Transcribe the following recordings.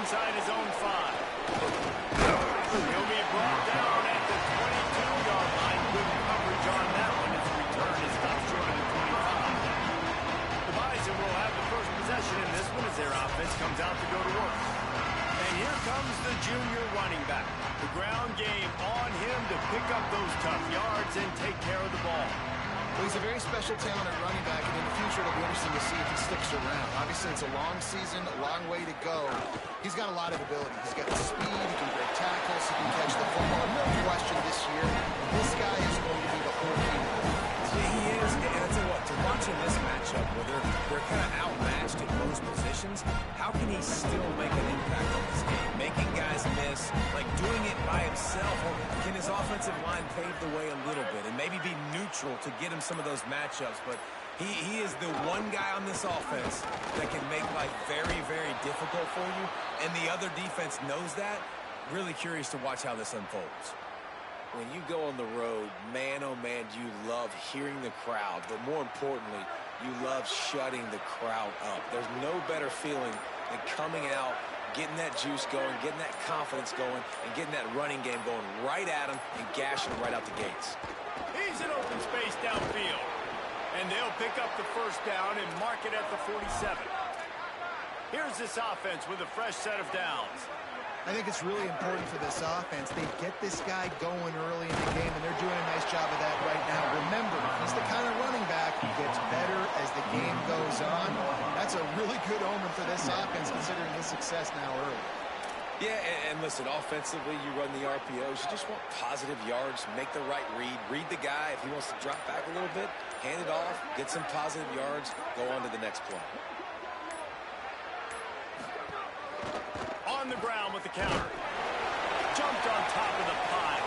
inside his own 5. He'll be brought down at the 22-yard line. Good coverage on that one. His return is not short of the 25. The Bison will have the first possession in this one as their offense comes out to go to work. And here comes the junior running back. The ground game on him to pick up those tough yards and take care of the ball. Well, he's a very special talent at running back, and in the future it'll be interesting to see if he sticks around. Obviously, it's a long season, a long way to go. He's got a lot of ability. He's got the speed, he can break tackles, he can catch the football. No question this year, this guy is going to be the whole key. He is, and I tell you what, to watch in this matchup where they're kind of outmatched at most positions, how can he still make an impact on this game? Making guys miss, like doing it by himself, or can his offensive line pave the way a little bit and maybe be neutral to get him some of those matchups? But he is the one guy on this offense that can make life very, very difficult for you, and the other defense knows that. Really curious to watch how this unfolds. When you go on the road, man, oh man, you love hearing the crowd, but more importantly, you love shutting the crowd up. There's no better feeling than coming out, getting that juice going, getting that confidence going, and getting that running game going right at them and gashing them right out the gates. He's in open space downfield. And they'll pick up the first down and mark it at the 47. Here's this offense with a fresh set of downs. I think it's really important for this offense. They get this guy going early in the game, and they're doing a nice job of that right now. Remember, he's the kind of running back who gets better as the game goes on. That's a really good omen for this offense, considering his success now early. Yeah, and listen, offensively, you run the RPOs. You just want positive yards, make the right read the guy. If he wants to drop back a little bit, hand it off, get some positive yards, go on to the next play. On the ground with the counter. Jumped on top of the pile.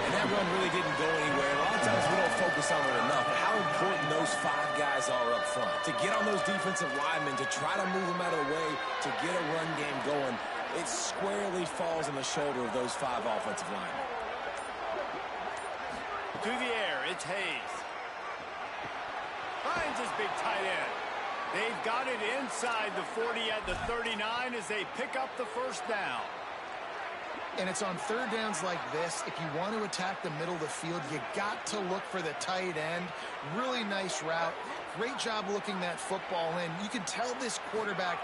And that run really didn't go anywhere. A lot of times we don't focus on it enough, but how important those 5 guys are up front. To get on those defensive linemen, to try to move them out of the way, to get a run game going, it squarely falls on the shoulder of those 5 offensive linemen. To the air, it's Hayes. Finds his big tight end. They've got it inside the 40 at the 39 as they pick up the first down. And it's on third downs like this. If you want to attack the middle of the field, you got to look for the tight end. Really nice route. Great job looking that football in. You can tell this quarterback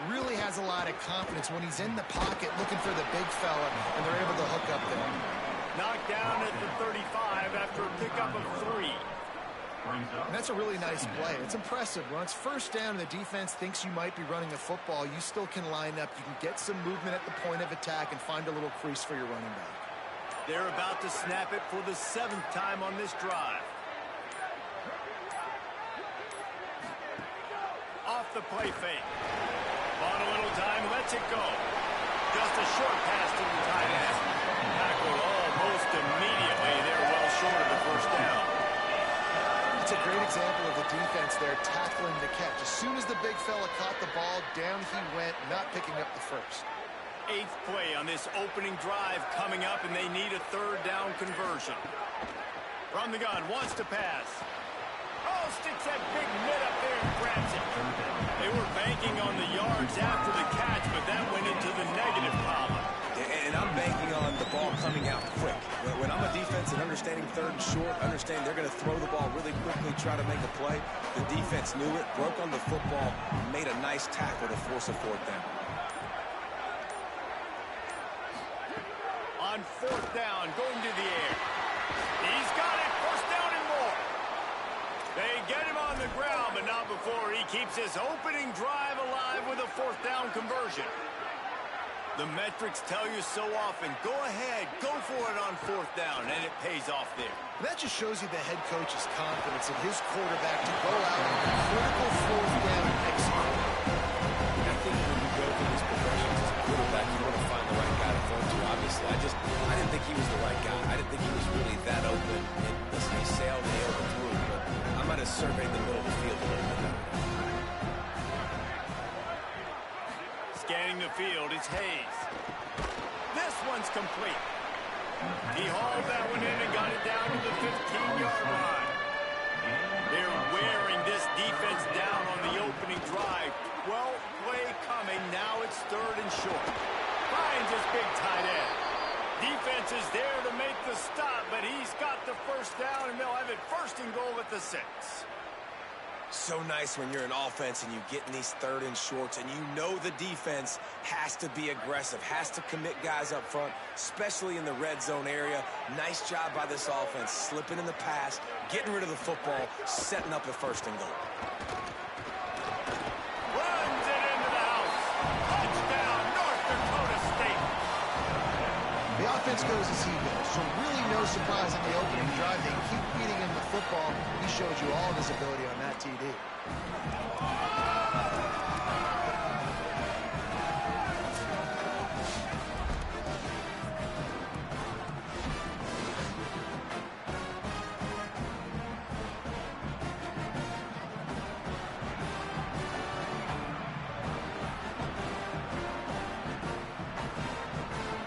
really has a lot of confidence when he's in the pocket looking for the big fella, and they're able to hook up there. Knocked down at the 35 after a pickup of 3. And that's a really nice play. It's impressive. When it's first down and the defense thinks you might be running a football, you still can line up. You can get some movement at the point of attack and find a little crease for your running back. They're about to snap it for the 7th time on this drive. Off the play fake. On a little time, lets it go. Just a short pass to the tight end. Tackled almost immediately. They're well short of the first down. It's a great example of the defense there tackling the catch. As soon as the big fella caught the ball, down he went, not picking up the first. 8th play on this opening drive coming up, and they need a 3rd down conversion. From the gun, wants to pass. Oh, sticks that big mitt up there and grabs it. They were banking on the yards after the catch, but that went into the negative column. And I'm banking on the ball coming out quick. When I'm a defense and understanding 3rd and short, understand they're going to throw the ball really quickly, try to make a play. The defense knew it, broke on the football, made a nice tackle to force a 4th down. On 4th down, going to the air. He's got it, 1st down and more. They get him on the ground, but not before he keeps his opening drive alive with a 4th down conversion. The metrics tell you so often, go ahead, go for it on 4th down, and it pays off there. That just shows you the head coach's confidence in his quarterback to go out and critical 4th down and execute. I think when you go through these progressions as a quarterback, you want to find the right guy to throw to, obviously. I didn't think he was the right guy. I didn't think he was really that open. And listen, he sailed and he overthrew it, but I might have surveyed the middle of the field a little bit better. Scanning the field, it's Hayes. This one's complete. He hauled that one in and got it down to the 15-yard line. They're wearing this defense down on the opening drive. Well, play coming. Now it's 3rd and defense is there to make the stop, but he's got the first down, and they'll have it 1st and goal at the 6. So nice when you're an offense and you get in these 3rd and shorts and you know the defense has to be aggressive, has to commit guys up front, especially in the red zone area. Nice job by this offense, slipping in the pass, getting rid of the football, setting up the 1st and goal. Runs it into the house. Touchdown, North Dakota State. The offense goes as he goes, so really no surprise in the opening drive. They keep feeding him the football. He showed you all of his ability on that TD.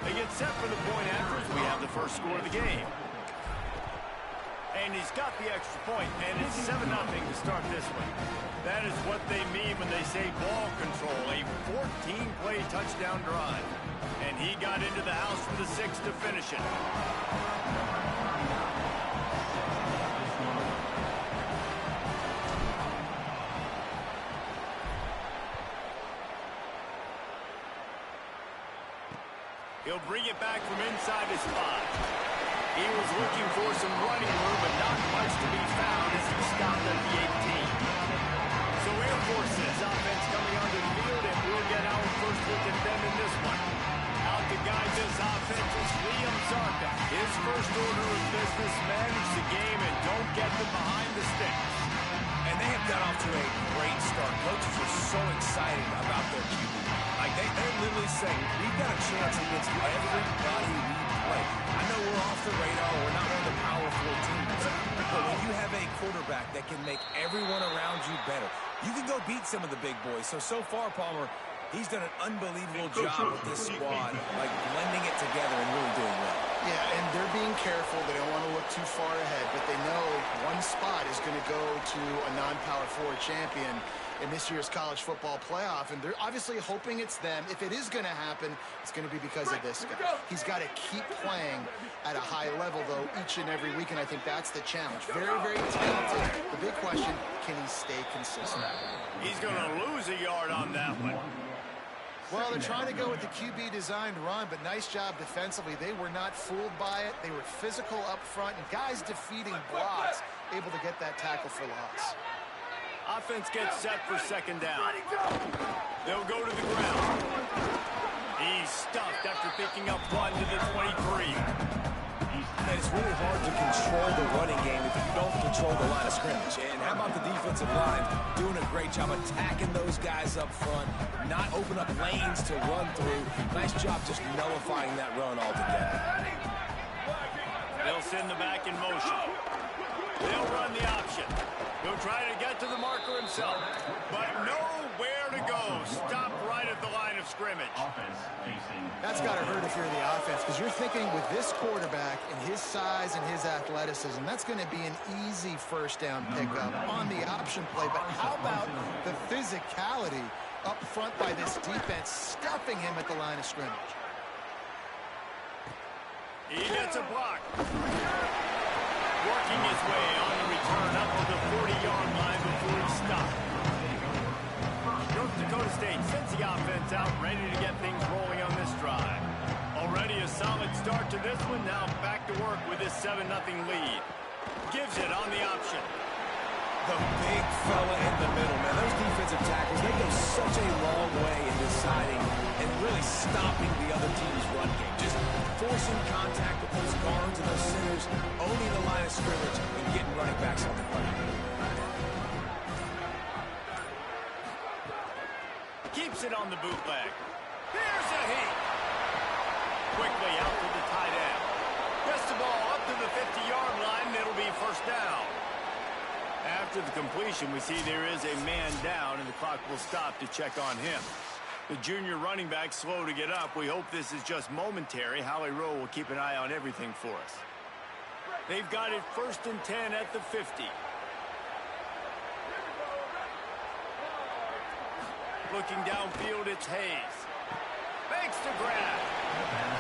They get set for the point after as we have the first score of the game. And he's got the extra point, and it's 7-0 to start this one. That is what they mean when they say ball control, a 14-play touchdown drive. And he got into the house for the 6 to finish it. He'll bring it back from inside his 5. He was looking for some running room, but not much to be found as he stopped at the 18. So Air Force's offense coming onto the field, and we'll get our first look at them in this one. Out to guide this offense is Liam Zarka. His first order of business, manage the game and don't get them behind the sticks. And they have got off to a great start. Coaches are so excited about their QB. Like they're literally saying, we've got a chance against everybody we play. I know we're off the radar, we're not one of the Power 4 teams, but when you have a quarterback that can make everyone around you better, you can go beat some of the big boys. So far, Palmer, he's done an unbelievable job with this squad, like blending it together and really doing well. Yeah, and they're being careful. They don't want to look too far ahead, but they know one spot is going to go to a non-Power 4 champion in this year's college football playoff, and they're obviously hoping it's them. If it is going to happen, it's going to be because of this guy. He's got to keep playing at a high level, though, each and every week, and I think that's the challenge. Very, very talented. The big question, can he stay consistent? He's going to lose a yard on that one. Well, they're trying to go with the QB-designed run, but nice job defensively. They were not fooled by it. They were physical up front, and guys defeating blocks, able to get that tackle for loss. Offense gets set for 2nd down. They'll go to the ground. He's stuffed after picking up 1 to the 23. And it's really hard to control the running game if you don't control the line of scrimmage. And how about the defensive line doing a great job attacking those guys up front, not open up lanes to run through. Nice job just nullifying that run altogether. They'll send the back in motion. They'll run the option. He'll try to get to the marker himself, but nowhere to go. Stop right at the line of scrimmage. That's got to hurt if you're the offense, because you're thinking with this quarterback and his size and his athleticism, that's going to be an easy 1st down pickup on the option play. But how about the physicality up front by this defense, stuffing him at the line of scrimmage? He gets a block. Working his way on the return up to the 40-yard line before he stopped. North Dakota State sends the offense out, ready to get things rolling on this drive. Already a solid start to this one. Now back to work with this 7-0 lead. Gives it on the option. The big fella in the middle, man. Those defensive tackles, they go such a long way in deciding and really stopping the other team's run game. Just forcing contact with those guards and those centers, owning the line of scrimmage, and getting running backs on the run. Keeps it on the bootleg. Here's a hit. Quickly out to the tight end. Gets the ball up to the 50-yard line. It'll be 1st down. After the completion, we see there is a man down, and the clock will stop to check on him. The junior running back slow to get up. We hope this is just momentary. Howie Rowe will keep an eye on everything for us. They've got it 1st and 10 at the 50. Looking downfield, it's Hayes. Fakes to grab.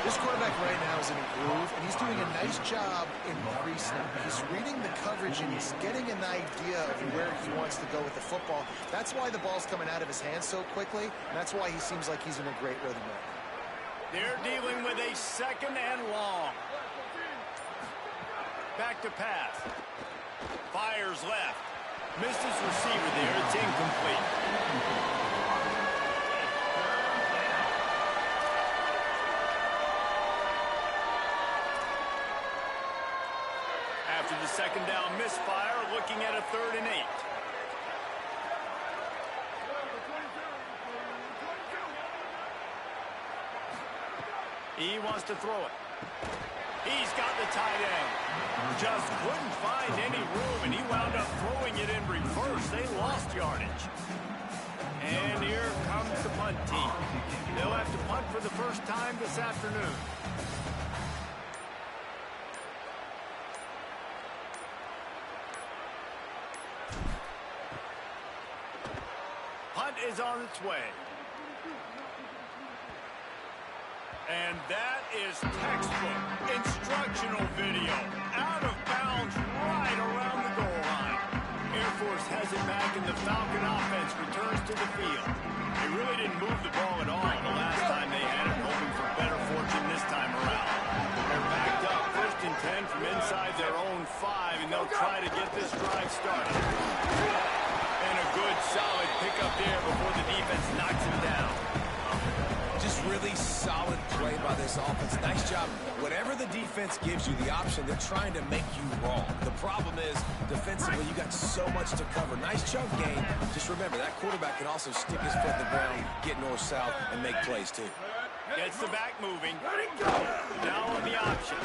This quarterback right now is in a groove, and he's doing a nice job in pre-snap. He's reading the coverage, and he's getting an idea of where he wants to go with the football. That's why the ball's coming out of his hands so quickly, and that's why he seems like he's in a great rhythm right now. They're dealing with a 2nd and long. Back to pass. Fires left. Missed his receiver there. It's incomplete. After the 2nd down misfire, looking at a 3rd and 8. He wants to throw it. He's got the tight end. Just couldn't find any room, and he wound up throwing it in reverse. They lost yardage. And here comes the punt team. They'll have to punt for the first time this afternoon. Punt is on its way. And that is textbook instructional video. Out of bounds right around the goal line. Air Force has it back, and the Falcon offense returns to the field. They really didn't move the ball at all the last time they had it, hoping for better fortune this time around. They're backed up 1st and 10 from inside their own 5, and they'll try to get this drive started. And a good, solid pickup there before the defense knocks him down. Just really solid play by this offense. Nice job. Whatever the defense gives you the option, they're trying to make you wrong. The problem is, defensively, you got so much to cover. Nice chunk gain. Just remember, that quarterback can also stick his foot in the ground, get north-south, and make plays, too. Gets the back moving. Now on the option.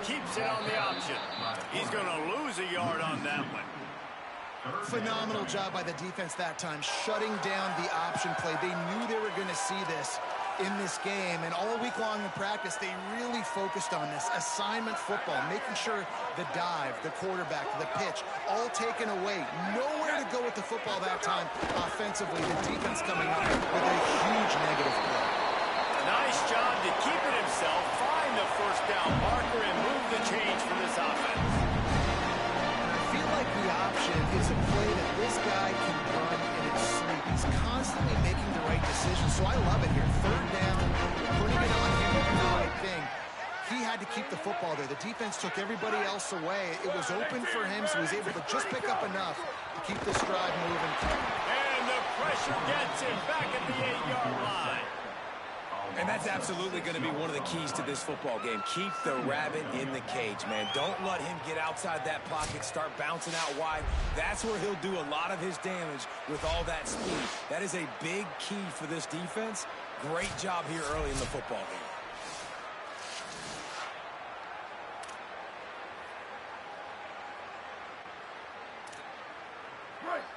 Keeps it on the option. He's going to lose a yard on that one. Phenomenal job by the defense that time, shutting down the option play. They knew they were going to see this in this game, and all week long in practice, they really focused on this assignment football, making sure the dive, the quarterback, the pitch, all taken away. Nowhere to go with the football that time offensively. The defense coming up with a huge negative play. Nice job to keep it himself, find the 1st down marker, and move the change for this offense. I feel like the option is a play that this guy can run in his sleep. He's constantly making the right decisions, so I love it here. 3rd down, putting it on him, doing the right thing. He had to keep the football there. The defense took everybody else away. It was open for him, so he was able to just pick up enough to keep this drive moving. And the pressure gets him back at the 8-yard line. And that's absolutely going to be one of the keys to this football game. Keep the rabbit in the cage, man. Don't let him get outside that pocket, start bouncing out wide. That's where he'll do a lot of his damage with all that speed. That is a big key for this defense. Great job here early in the football game.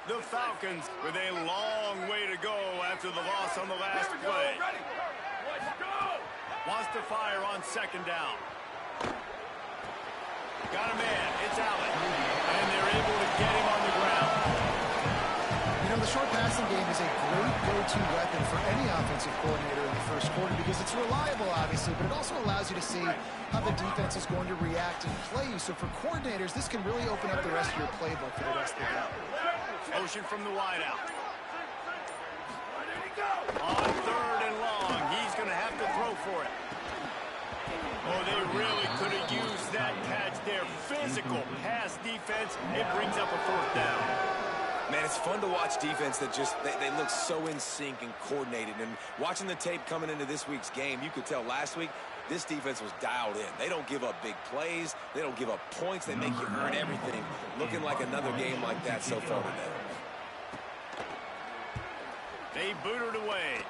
The Falcons with a long way to go after the loss on the last play. Wants to fire on 2nd down. Got a man. It's Allen. And they're able to get him on the ground. You know, the short passing game is a great go-to weapon for any offensive coordinator in the 1st quarter because it's reliable, obviously, but it also allows you to see how the defense is going to react and play you. So for coordinators, this can really open up the rest of your playbook for the rest of the game. Motion from the wideout. On 3rd and long, he's going to have to throw for it. Oh, they really could have used that catch there. Physical pass defense. It brings up a 4th down. Man, it's fun to watch defense that just, they look so in sync and coordinated. And watching the tape coming into this week's game, you could tell last week, this defense was dialed in. They don't give up big plays. They don't give up points. They make you earn everything. Looking like another game like that so far today. They boot it away.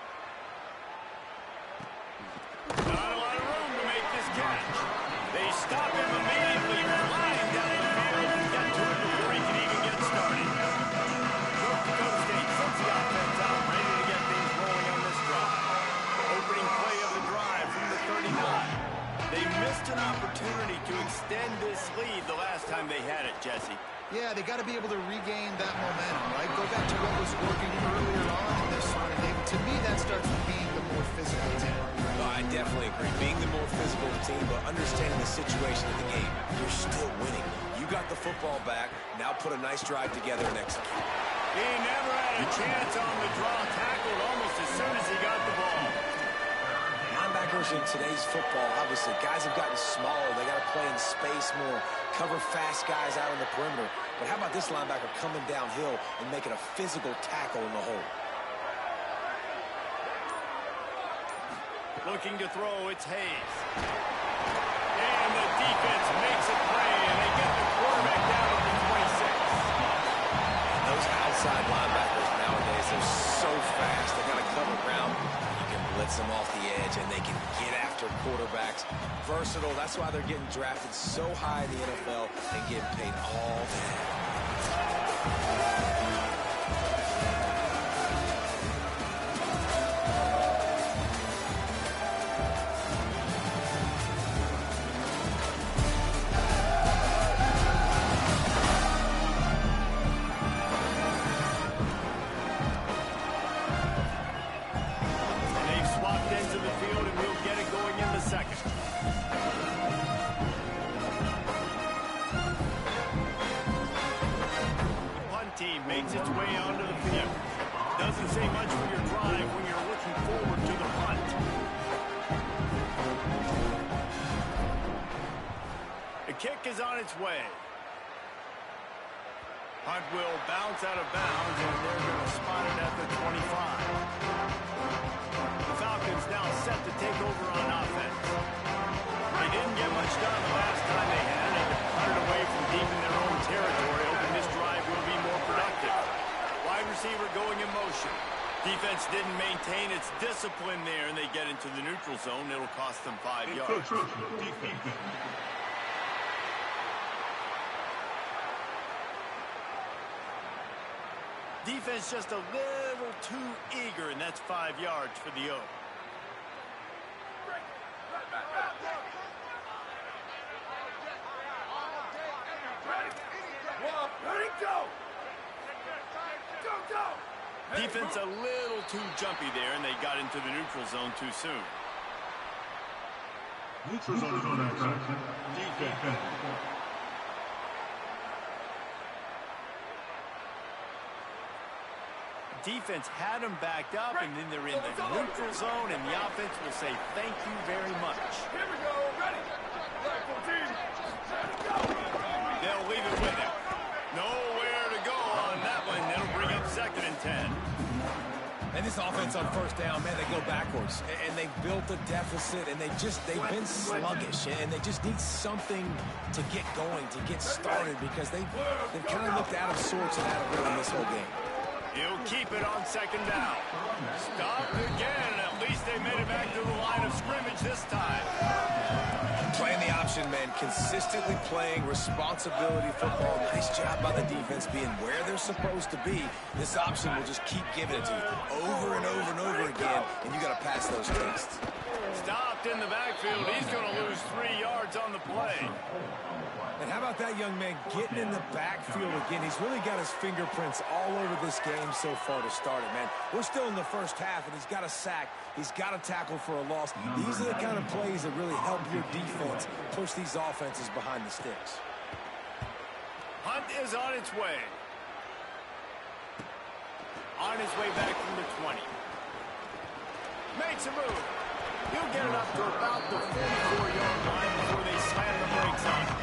Not a lot of room to make this catch. They stop him immediately, flying down the field, and got to it before he could even get started. North Dakota State sends the offense out, ready to get things rolling on this drive. Opening play of the drive from the 39. They missed an opportunity to extend this lead the last time they had it, Jesse. Yeah, they got to be able to regain that momentum, right? Go back to what was working earlier on in this one. And to me, that starts with being the more physical team. Oh, I definitely agree. Being the more physical team, but understanding the situation of the game. You're still winning. You got the football back. Now put a nice drive together and execute. He never had a chance on the draw. Tackled almost as soon as he got the ball. Linebackers in today's football, obviously, guys have gotten smaller. They got to play in space more, cover fast guys out on the perimeter. But how about this linebacker coming downhill and making a physical tackle in the hole? Looking to throw, it's Hayes. And the defense makes a play, and they get the quarterback down to the 26. And those outside linebackers nowadays, they're so fast. They got to cover ground. You can blitz them off the edge, and they can get after quarterbacks. Versatile. That's why they're getting drafted so high in the NFL and getting paid all day. Makes its way onto the field. Doesn't say much for your drive when you're looking forward to the punt. The kick is on its way. Punt will bounce out of bounds, and they're going to spot it at the 25. The Falcons now set to take over on offense. They didn't get much done the last time they had it. They punted away from deep in their own territory, hoping this drive will be more productive. Wide receiver going in motion. Defense didn't maintain its discipline there, and they get into the neutral zone. It'll cost them 5 yards. Defense just a little too eager, and that's 5 yards for the O. Defense a little too jumpy there, and they got into the neutral zone too soon. Neutral zone is on that side. Defense. Defense had them backed up, and then they're in the neutral zone, and the offense will say thank you very much. Here we go. Ready. They'll leave it with him. Nowhere to go on that one. That'll bring up 2nd and 10. And this offense on first down, man, they go backwards. And they've built a deficit, and they've been sluggish. And they just need something to get going, to get started, because they've kind of looked out of sorts and out of rhythm this whole game. He'll keep it on 2nd down. Stopped again. At least they made it back to the line of scrimmage this time. Playing the option, man. Consistently playing responsibility football. Nice job by the defense being where they're supposed to be. This option will just keep giving it to you over and over and over again, and you got to pass those tests. Stopped in the backfield. He's going to lose 3 yards on the play. And how about that young man getting in the backfield again? He's really got his fingerprints all over this game so far to start it, man. We're still in the first half, and he's got a sack. He's got a tackle for a loss. These are the kind of plays that really help your defense push these offenses behind the sticks. Hunt is on its way. On his way back from the 20. Makes a move. He'll get it up to about the 44-yard line before they slam the brakes on him.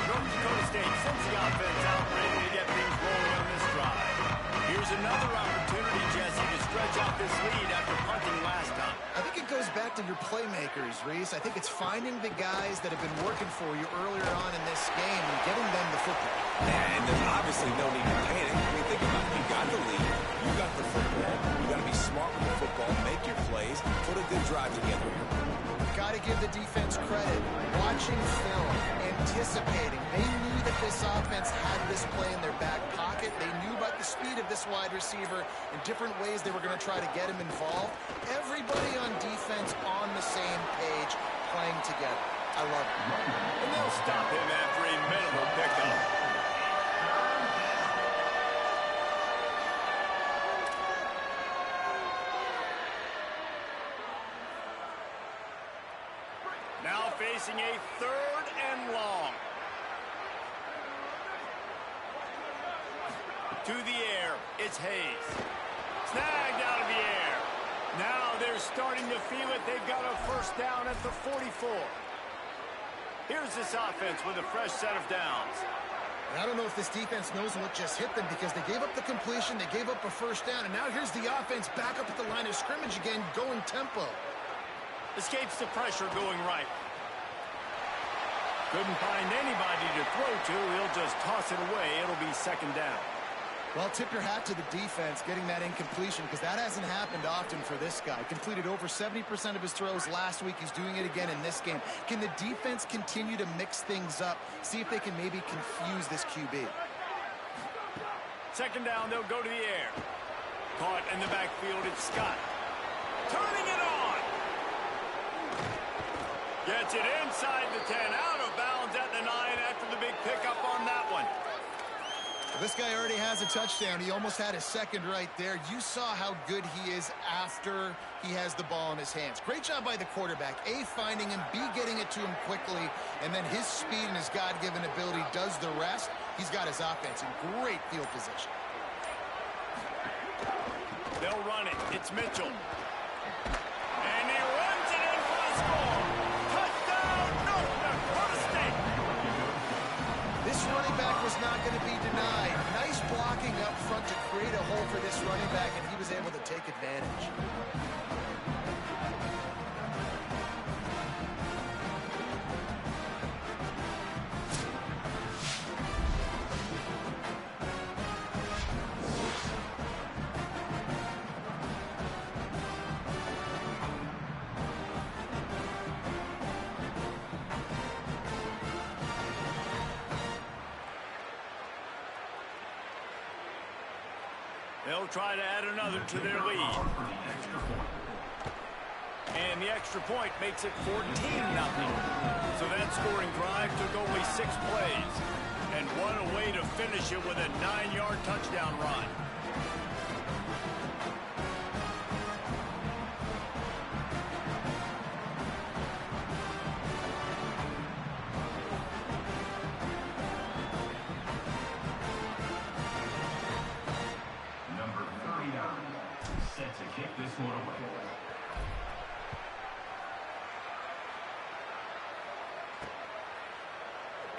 North Dakota State sends the offense out, ready to get things rolling on this drive. Here's another opportunity, Jesse, to stretch out this lead after punting last time. I think it goes back to your playmakers, Reese. I think it's finding the guys that have been working for you earlier on in this game and getting them the football. And there's obviously no need to panic. I mean, think about it. You got the lead. You got the football. You got to be smart with the football, make your plays, put a good drive together. Got to give the defense credit. Watching film, anticipating. They knew that this offense had this play in their back pocket. They knew about the speed of this wide receiver and different ways they were going to try to get him involved. Everybody on defense on the same page, playing together. I love it. And they'll stop him after a minimal pickup. facing a 3rd and long. To the air, it's Hayes. Snagged out of the air. Now they're starting to feel it. They've got a 1st down at the 44. Here's this offense with a fresh set of downs. And I don't know if this defense knows what just hit them because they gave up the completion, they gave up a 1st down, and now here's the offense back up at the line of scrimmage again, going tempo. Escapes the pressure going right. Couldn't find anybody to throw to. He'll just toss it away. It'll be 2nd down. Well, tip your hat to the defense getting that incompletion because that hasn't happened often for this guy. Completed over 70% of his throws last week. He's doing it again in this game. Can the defense continue to mix things up? See if they can maybe confuse this QB. 2nd down, they'll go to the air. Caught in the backfield, it's Scott. Turning it on. Gets it inside the 10, out of bounds at the 9 after the big pickup on that one. This guy already has a touchdown. He almost had his 2nd right there. You saw how good he is after he has the ball in his hands. Great job by the quarterback. A, finding him, B, getting it to him quickly, and then his speed and his God-given ability does the rest. He's got his offense in great field position. They'll run it. It's Mitchell. And he runs it in for the score. Touchdown, North Dakota State. This running back was not going to be denied. Nice blocking up front to create a hole for this running back, and he was able to take advantage. They'll try to add another to their lead. And the extra point makes it 14-0. So that scoring drive took only 6 plays. And what a way to finish it with a 9-yard touchdown run.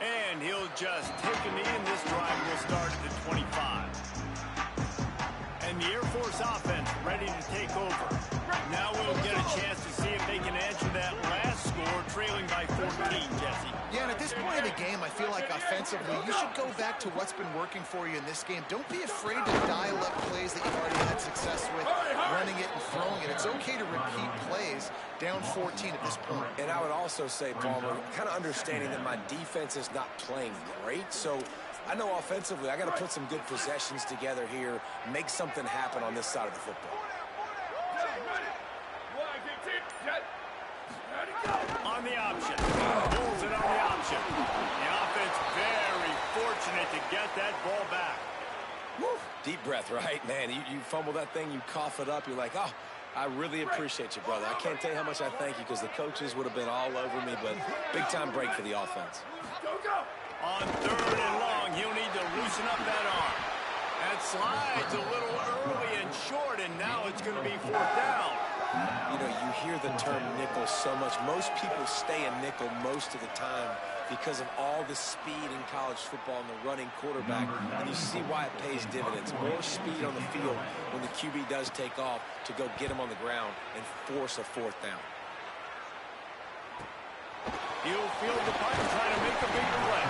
And he'll just take a knee, and this drive will start at the 25. And the Air Force offense ready to take over. Now we'll get a chance to see if they can answer that last score, trailing by 14, Jesse. Yeah, and at this point in the game, I feel like offensively, you should go back to what's been working for you in this game. Don't be afraid to dial up plays that you've already had success with, running it and throwing it. It's okay to repeat plays down 14 at this point. And I would also say, Palmer, kind of understanding that my defense is not playing great, so I know offensively I got to put some good possessions together here, make something happen on this side of the football. On the option. Pulls it on the option. The offense very fortunate to get that ball back. Woo. Deep breath, right? Man, you fumble that thing, you cough it up, you're like, oh, I really appreciate you, brother. I can't tell you how much I thank you because the coaches would have been all over me, but big-time break for the offense. On 3rd and long, he'll need to loosen up that arm. That slides a little early and short, and now it's going to be 4th down. You know, you hear the term nickel so much. Most people stay a nickel most of the time because of all the speed in college football and the running quarterback, and you see why it pays dividends. More speed on the field when the QB does take off to go get him on the ground and force a 4th down. He'll field the punt and try to make a big play.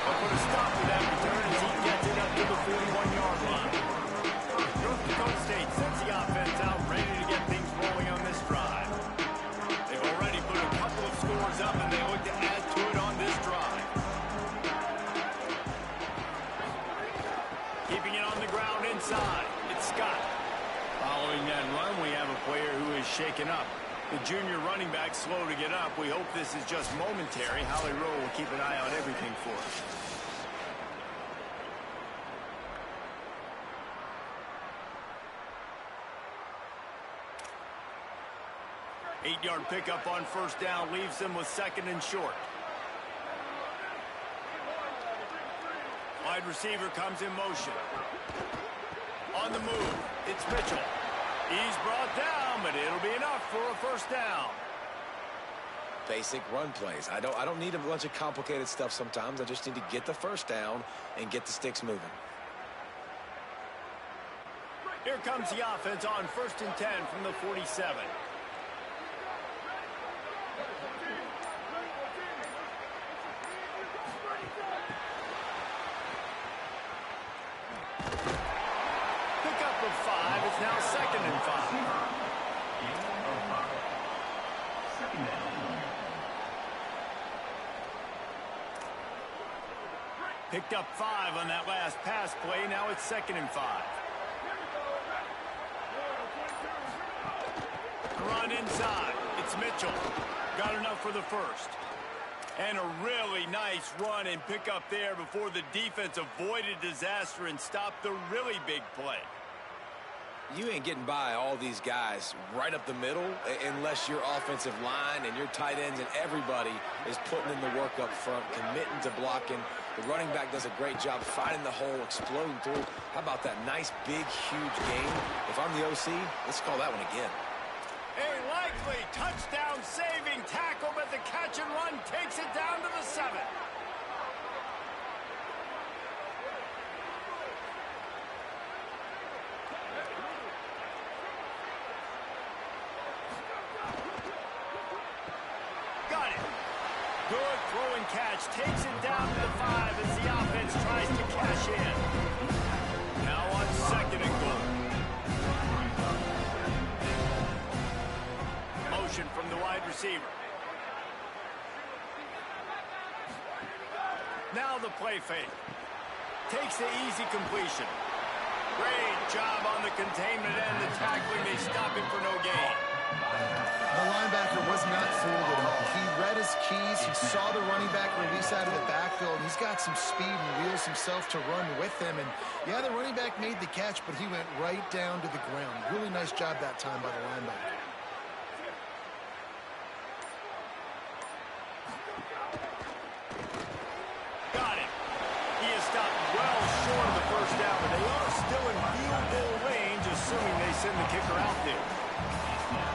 But put a stop to that return as he gets it up to the 41-yard line. North Dakota State sends the offense out, ready to get things rolling on this drive. They've already put a couple of scores up, and they look to add to it on this drive. Keeping it on the ground inside, it's Scott. Following that run, we have a player who is shaken up. The junior running back slow to get up. We hope this is just momentary. Holly Rowe will keep an eye on everything for us. 8-yard pickup on first down leaves them with 2nd and short. Wide receiver comes in motion. On the move, it's Mitchell. He's brought down, but it'll be enough for a first down. Basic run plays. I don't need a bunch of complicated stuff sometimes. I just need to get the first down and get the sticks moving. Here comes the offense on 1st and 10 from the 47. Pickup of 5. It's now 2nd and 5. Picked up 5 on that last pass play. Now it's 2nd and 5. Run inside. It's Mitchell. Got enough for the first. And a really nice run and pick up there before the defense avoided disaster and stopped the really big play. You ain't getting by all these guys right up the middle unless your offensive line and your tight ends and everybody is putting in the work up front, committing to blocking. The running back does a great job finding the hole, exploding through. How about that nice, big, huge game? If I'm the OC, let's call that one again. A likely touchdown-saving tackle, but the catch and run takes it down to the 7. Got it. Good throw and catch. Takes it down to the 5 as the offense tries to cash in. Now on 2nd and goal. Motion from the wide receiver. Now the play fake. Takes the easy completion. Great job on the containment and the tackling. They stop him for no gain. The linebacker was not fooled at all. He read his keys. He saw the running back release out of the backfield. He's got some speed and wheels himself to run with him. And, yeah, the running back made the catch, but he went right down to the ground. Really nice job that time by the linebacker. Got it. He is stopped well short of the first down, but they are still in field goal range, assuming they send the kicker out there.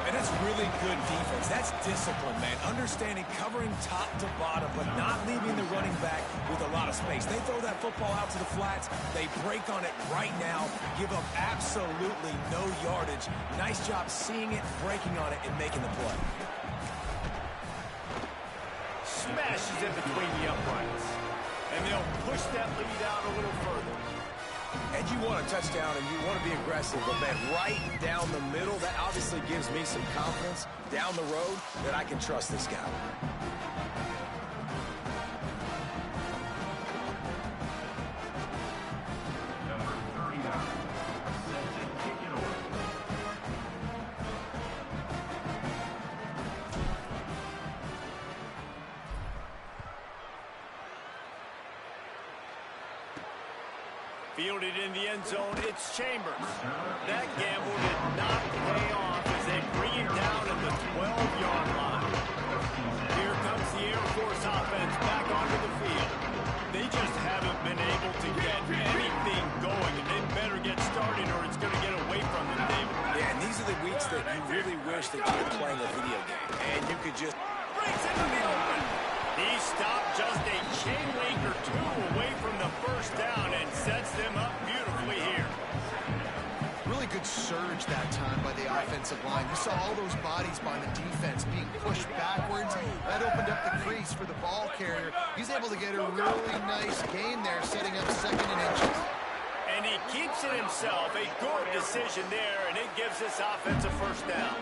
And that's really good defense. That's discipline, man. Understanding covering top to bottom, but not leaving the running back with a lot of space. They throw that football out to the flats. They break on it right now, give up absolutely no yardage. Nice job seeing it, breaking on it, and making the play. Smashes in between the uprights. And they'll push that lead out a little further. And you want a touchdown and you want to be aggressive, but man, right down the middle, that obviously gives me some confidence down the road that I can trust this guy. Number 39. Set to kick it over. Fielded in the end zone, it's Chambers. That gamble did not pay off as they bring him down at the 12-yard line. Here comes the Air Force offense back onto the field. They just haven't been able to get anything going, and they better get started or it's going to get away from them, David. Yeah, and these are the weeks that you really wish that you were playing a video game, and you could just... Breaks into the open. He stopped just a chain link or two away from the first down and sets them up beautifully here. Really good surge that time by the offensive line. You saw all those bodies by the defense being pushed backwards. That opened up the crease for the ball carrier. He's able to get a really nice gain there, setting up 2nd and inches. And he keeps it himself. A good decision there, and it gives this offense a first down.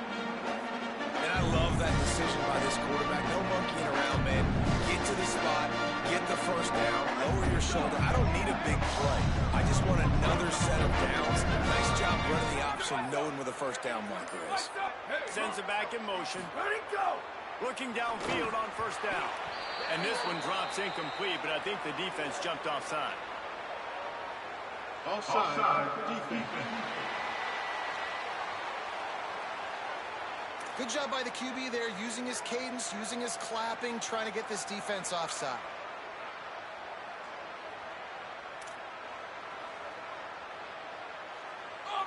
And I love that decision by this quarterback. No monkeying around, man. Get to the spot, get the first down, lower your shoulder. I don't need a big play. I just want another set of downs. Nice job running the option, knowing where the first down marker is. Sends it back in motion. Ready, go! Looking downfield on first down. And this one drops incomplete, but I think the defense jumped offside. Offside. Defense. Good job by the QB there, using his cadence, using his clapping, trying to get this defense offside.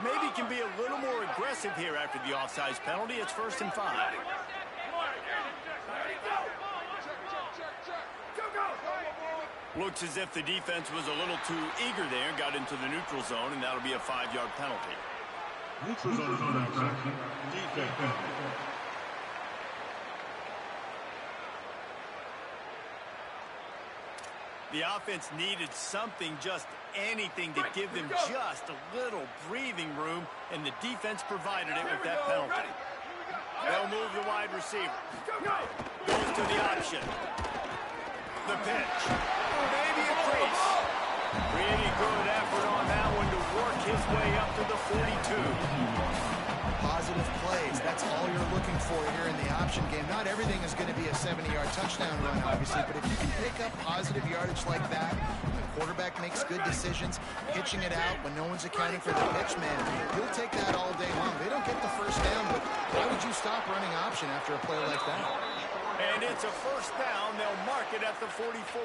Maybe can be a little more aggressive here after the offsides penalty. It's 1st and 5. Looks as if the defense was a little too eager there, got into the neutral zone, and that'll be a 5-yard penalty. Neutral zone infraction. Defense. The offense needed something, just anything, to give them just a little breathing room, and the defense provided it with that penalty. They'll move the wide receiver. Goes to the option. The pitch. Maybe a crease. Pretty good effort on that one to work his way up to the 42. Positive plays. That's all you're looking for here in the option game. Not everything is going to be a 70-yard touchdown run, obviously, but if you can pick up positive yardage like that, the quarterback makes good decisions, pitching it out when no one's accounting for the pitch, man, he'll take that all day long. They don't get the first down, but why would you stop running option after a play like that? And it's a 1st down. They'll mark it at the 44.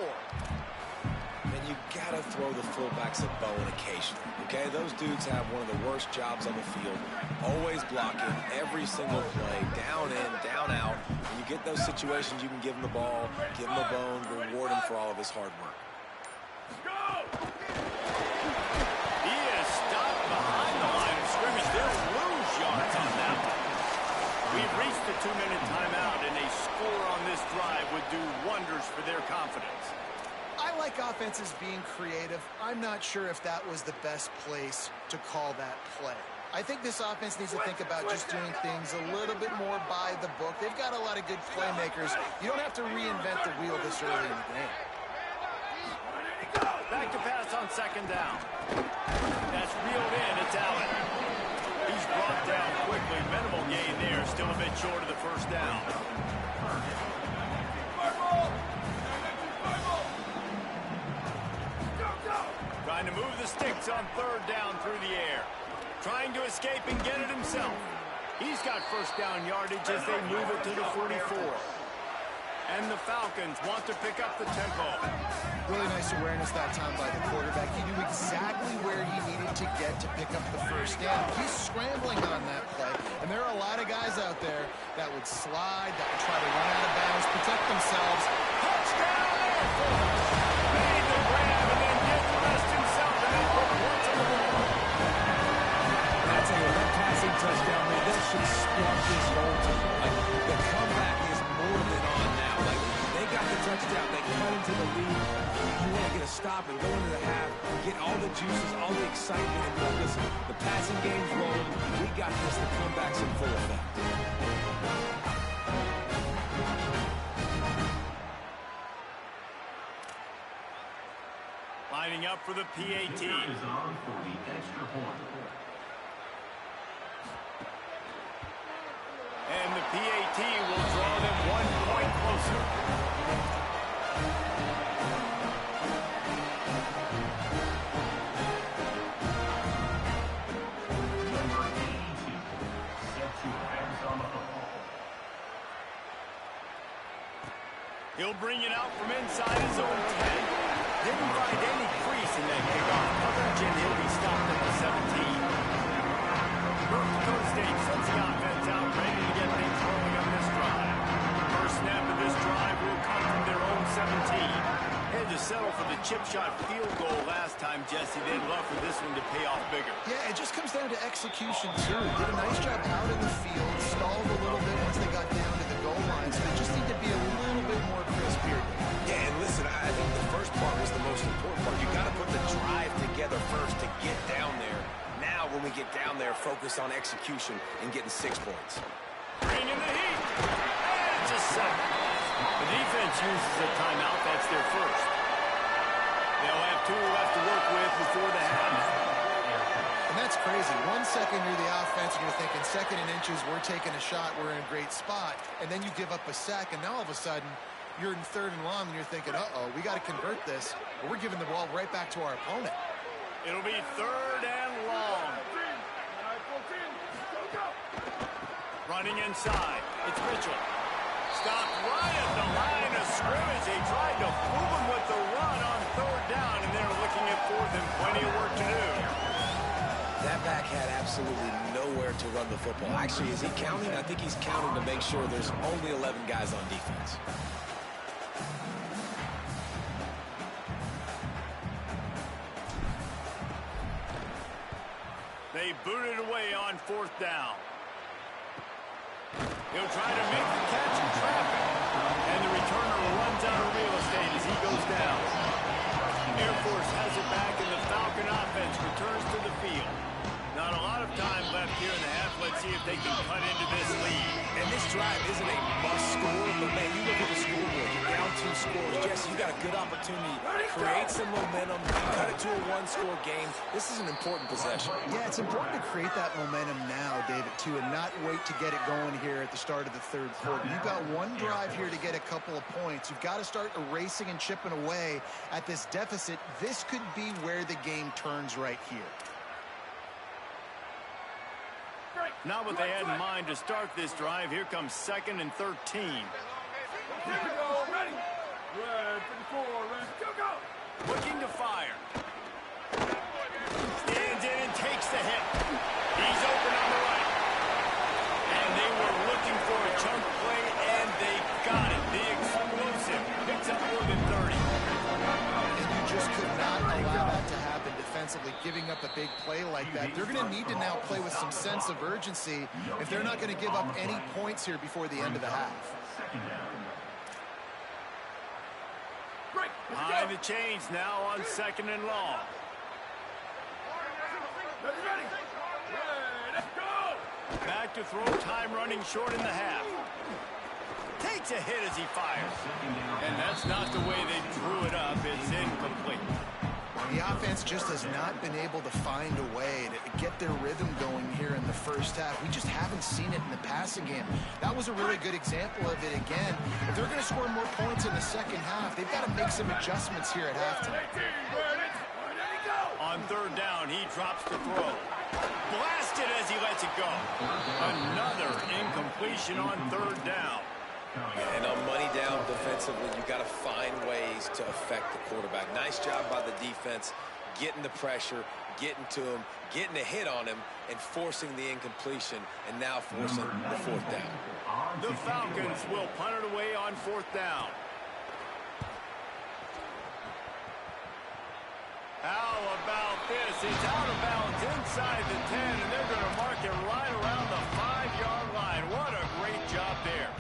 And you got to throw the fullbacks a bone occasionally, okay? Those dudes have one of the worst jobs on the field, always blocking every single play, down in, down out. When you get those situations, you can give him the ball, give him a bone, reward him for all of his hard work. He is stopped behind the line of scrimmage. They'll lose yards on that one. We've reached the 2-minute timeout, and a score on this drive would do wonders for their confidence. I like offenses being creative. I'm not sure if that was the best place to call that play. I think this offense needs to think about just doing things a little bit more by the book. They've got a lot of good playmakers. You don't have to reinvent the wheel this early in the game. Back to pass on 2nd down. That's reeled in. It's Allen. He's brought down quickly. Minimal gain there. Still a bit short of the 1st down. Trying to move the sticks on 3rd down through the air. Trying to escape and get it himself. He's got 1st down yardage as they move it to the 44. And the Falcons want to pick up the tempo. Really nice awareness that time by the quarterback. He knew exactly where he needed to get to pick up the 1st down. He's scrambling on that play. And there are a lot of guys out there that would slide, that would try to run out of bounds, protect themselves. Touchdown! Made the grab and then get the rest himself and then put points on the board. That's a that passing touchdown, man. That should spark this whole team. Like, the comeback is more than on now. Like, they got the touchdown. They cut into the lead. You want to get a stop and go into the half, get all the juices, all the excitement, and go, listen, the passing game's rolling. We got this. The comeback's in full effect. Lining up for the PAT. Is on for the extra point. And the PAT will draw them 1 point closer. Number 82 set to hands on the football. He'll bring it out from inside his own 10. Didn't find any crease in that kickoff coverage, and he'll be stopped at the 17. North Dakota State sends the offense out, ready to get things rolling on this drive. First snap of this drive will come from their own 17. Had to settle for the chip shot field goal last time, Jesse. They'd love for this one to pay off bigger. Yeah, it just comes down to execution, too. Did a nice job out in the field, stalled a little bit once they got down to the goal line, so they just need to be a little bit more crisp here. Yeah, and listen, I think the first part was the most important part. You got to put the drive together first to get down there. Now, when we get down there, focus on execution and getting 6 points. Bringing the heat. And it's a sack. The defense uses a timeout. That's their first. They'll have 2 left to work with before the half. And that's crazy. 1 second you're the offense and you're thinking 2nd and inches, we're taking a shot, we're in a great spot. And then you give up a sack, and now all of a sudden you're in 3rd and long and you're thinking, uh-oh, we got to convert this. But we're giving the ball right back to our opponent. It'll be 3rd and long. Running inside. It's Mitchell. Stopped right at the line of scrimmage. They tried to fool him with the run on third down, and they're looking at fourth and plenty of work to do. That back had absolutely nowhere to run the football. Actually, is he counting? I think he's counting to make sure there's only 11 guys on defense. They booted away on fourth down. He'll try to make the catch in traffic. And the returner runs out of real estate as he goes down. Air Force has it back, and the Falcon offense returns to the field. Not a lot of time left here in the half. Let's see if they can cut into this lead. And this drive isn't a must score, but man, you look at the scoreboard. You're down 2 scores. Jesse, you got a good opportunity to create some momentum, cut it to a 1-score game. This is an important possession. Yeah, it's important to create that momentum now, David, too, and not wait to get it going here at the start of the third quarter. You've got one drive here to get a couple of points. You've got to start erasing and chipping away at this deficit. This could be where the game turns right here. Not what they had in mind to start this drive. Here comes 2nd and 13. Here we go. Ready. Red 54. Red. Go. Looking to fire. Stands in and takes the hit. He's open on the right. And they were looking for a chunk play, and they got it. The explosive picks up more than 30. And you just could not allow that to happen defensively, giving up a big play like that. They're going to need to now play with some sense of urgency if they're not going to give up any points here before the end of the half. Behind the chains now on 2nd and long. Back to throw, time running short in the half. Takes a hit as he fires. And that's not the way they drew it up. It's incomplete. The offense just has not been able to find a way to get their rhythm going here in the first half. We just haven't seen it in the passing game. That was a really good example of it again. If they're going to score more points in the second half, they've got to make some adjustments here at halftime. On third down, he drops the throw. Blasted as he lets it go. Another incompletion on third down. And on money down defensively, you got to find ways to affect the quarterback. Nice job by the defense, getting the pressure, getting to him, getting a hit on him, and forcing the incompletion, and now forcing the fourth down. The Falcons will punt it away on fourth down. How about this? It's out of bounds inside the 10, and they're going to mark it right around the 5-yard line. What a great job there.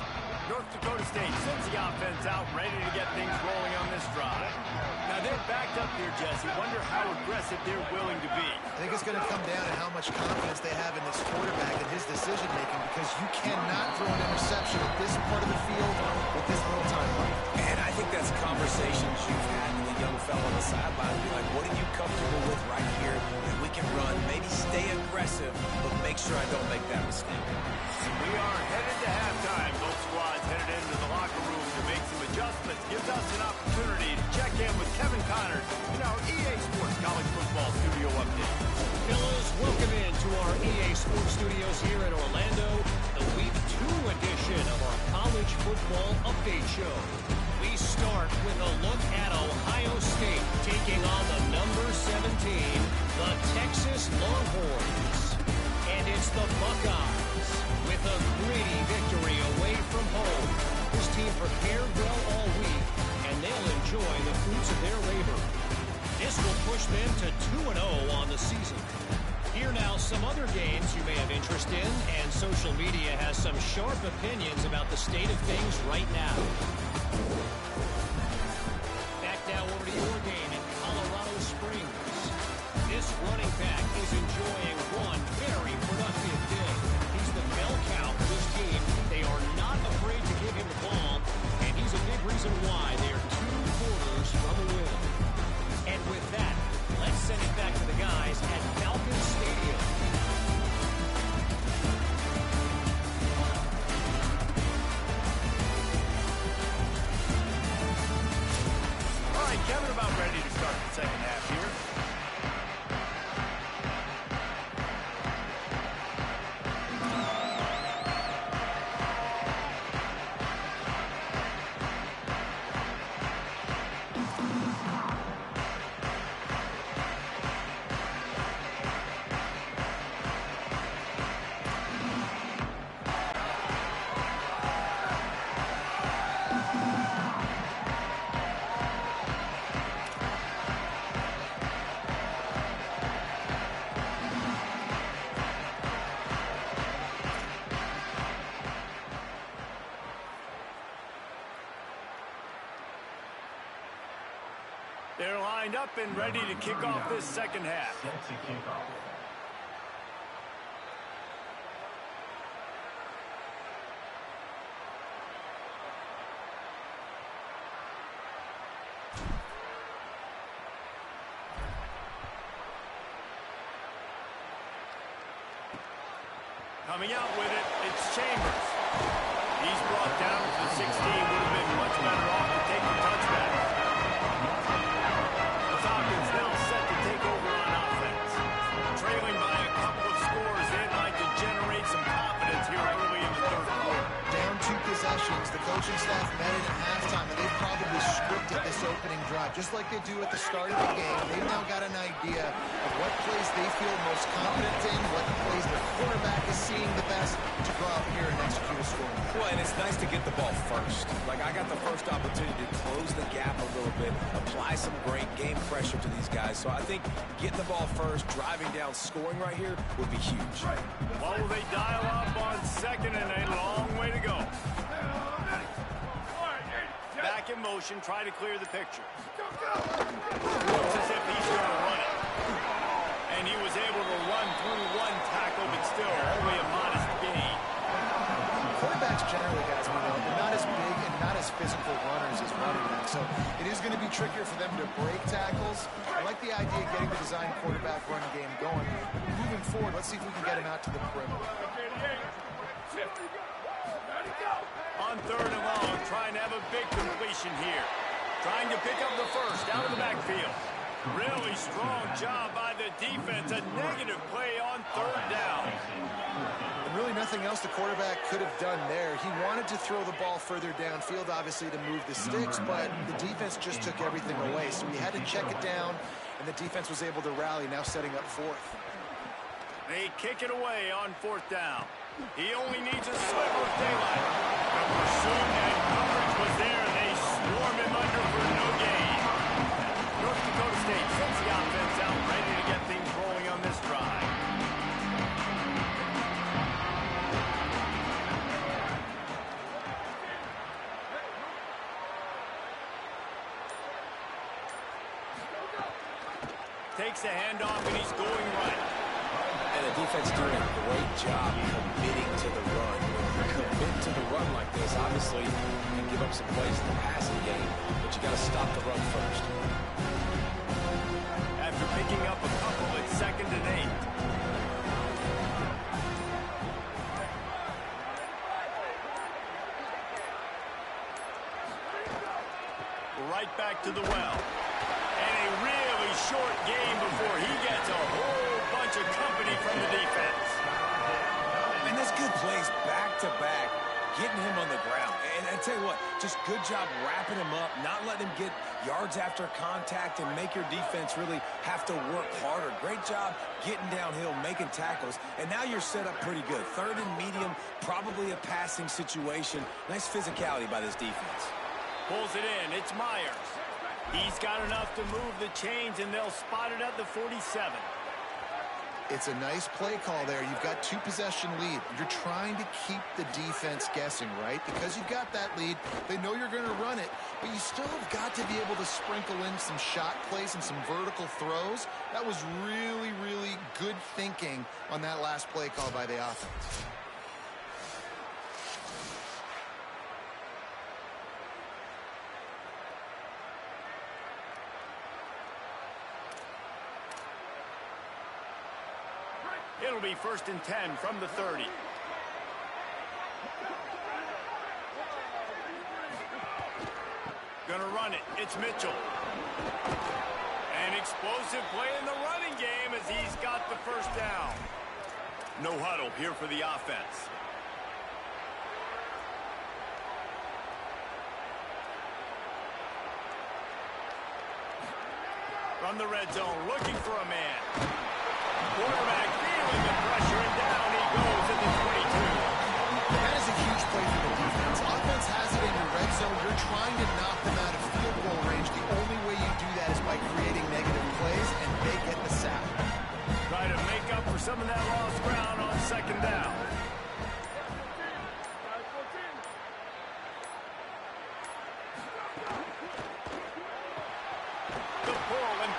North Dakota State sends the offense out, ready to get things rolling on this drive. Now they're backed up here, Jesse. Wonder how aggressive they're willing to be. I think it's going to come down to how much confidence they have in this quarterback and his decision-making, because you cannot throw an interception at this part of the field with this little time left. And I think that's conversations you've had with the young fella on the sideline. Be like, what are you comfortable with right here that we can run? Maybe stay aggressive, but make sure I don't make that mistake. We are headed to halftime. Both squads headed into the locker room to make some adjustments. Gives us an opportunity to check in with Kevin Connors in our EA Sports College Football Studio update. Fellas, welcome into our EA Sports Studios here in Orlando, the Week 2 edition of our College Football Update Show. We start with a look at Ohio State taking on the number 17, the Texas Longhorns. And it's the Buckeyes with a gritty victory away from home. This team prepared well all week, and they'll enjoy the fruits of their labor. This will push them to 2-0 on the season. Here now, some other games you may have interest in, and social media has some sharp opinions about the state of things right now. Back now over to your game in Colorado Springs. This running back is enjoying one very productive day. He's the bell cow for this team. They are not afraid to give him the ball, and he's a big reason why they're 2 quarters from a win. And with that, let's send it back to the guys at Falcon Stadium. All right, Kevin, about ready to start the second half here. up and ready to kick off this second half. Set to kick off. Coming out with it, it's Chambers. He's brought down to the 16. Would have been much better off to take the touchback. The Falcons now set to take over on offense. Trailing by a couple of scores, they'd like to generate some confidence here early in the third quarter. Down 2 possessions, the coaching staff met in at halftime, and they've probably scripted this opening drive. Just like they do at the start of the game, they've now got an idea of what plays they feel most confident in, what plays their quarterback is seeing the best to go out here and execute a score. Well, and it's nice to get the ball first. Like, I got the first opportunity to close the gap a little bit, apply some great game pressure to these guys. So I think getting the ball first, driving down, scoring right here would be huge. What will they dial up on second and a long way to go? Back in motion, try to clear the picture. Looks as if he's going to run it. And he was able to run through one tackle, but still only a modest gain. Quarterbacks generally, guys, we know, they're not as big and not as physical runners as running backs. So it is going to be trickier for them to break tackles. I like the idea of getting the design quarterback run game going. Moving forward, let's see if we can get him out to the perimeter. On third and long, trying to have a big completion here. Trying to pick up the first out of the backfield. Really strong job by the defense. A negative play on third down. And really nothing else the quarterback could have done there. He wanted to throw the ball further downfield, obviously, to move the sticks, but the defense just took everything away. So he had to check it down, and the defense was able to rally, now setting up fourth. They kick it away on fourth down. He only needs a sliver of daylight. The pursuit and coverage was there. They swarm him under for no gain. North Dakota State sends the offense out, ready to get things rolling on this drive. Takes a handoff, and he's going right. And the defense doing a great job committing to the run. When you commit to the run like this, obviously you can give up some plays in the passing game, but you got to stop the run first. After picking up a couple, it's 2nd and 8. Right back to the well. And a really short game before he gets a whole bunch of company from the defense. And that's good plays back-to-back, getting him on the ground. And I tell you what, just good job wrapping him up, not letting him get yards after contact and make your defense really have to work harder. Great job getting downhill, making tackles, and now you're set up pretty good. Third and medium, probably a passing situation. Nice physicality by this defense. Pulls it in. It's Myers. He's got enough to move the chains, and they'll spot it at the 47. It's a nice play call there. You've got 2-possession lead. You're trying to keep the defense guessing, right? Because you've got that lead. They know you're going to run it, but you still have got to be able to sprinkle in some shot plays and some vertical throws. That was really, really good thinking on that last play call by the offense. It'll be 1st and 10 from the 30. Gonna run it. It's Mitchell. An explosive play in the running game as he's got the first down. No huddle here for the offense. From the red zone, looking for a man. Quarterback feeling the pressure, and down he goes at the 22. That is a huge play for the defense. Offense has it in your red zone. You're trying to knock them out of field goal range. The only way you do that is by creating negative plays, and they get the sack. Try to make up for some of that lost ground on 2nd down. The pull and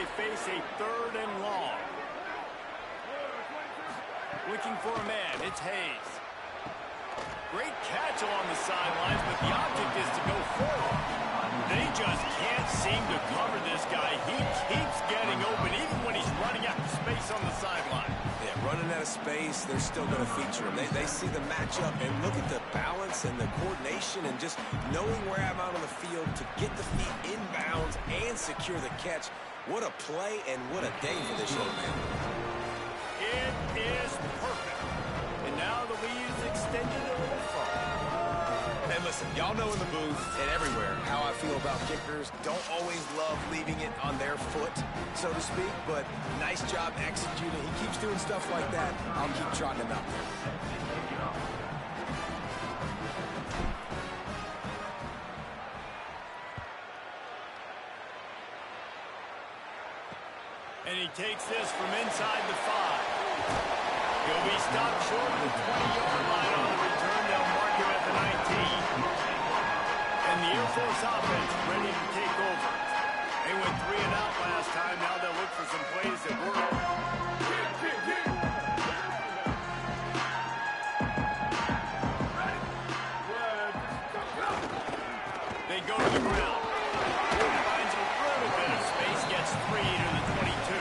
they face a 3rd and long. Looking for a man. It's Hayes. Great catch along the sidelines, but the object is to go forward. They just can't seem to cover this guy. He keeps getting open, even when he's running out of space on the sideline. Yeah, running out of space, they're still going to feature him. They see the matchup, and look at the balance and the coordination and just knowing where I'm out on the field to get the feet inbounds and secure the catch. What a play and what a day for this young man. It is perfect. And now the lead is extended a little further. And listen, y'all know in the booth and everywhere how I feel about kickers. Don't always love leaving it on their foot, so to speak, but nice job executing. He keeps doing stuff like that. I'll keep trotting him out there. And he takes this from inside the 5. He'll be stopped short of the 20-yard line on the return. They'll mark him at the 19. And the Air Force offense ready to take over. They went 3 and out last time. Now they'll look for some plays that work. They go to the ground. Finds a little bit of space. Gets 3 to the 22.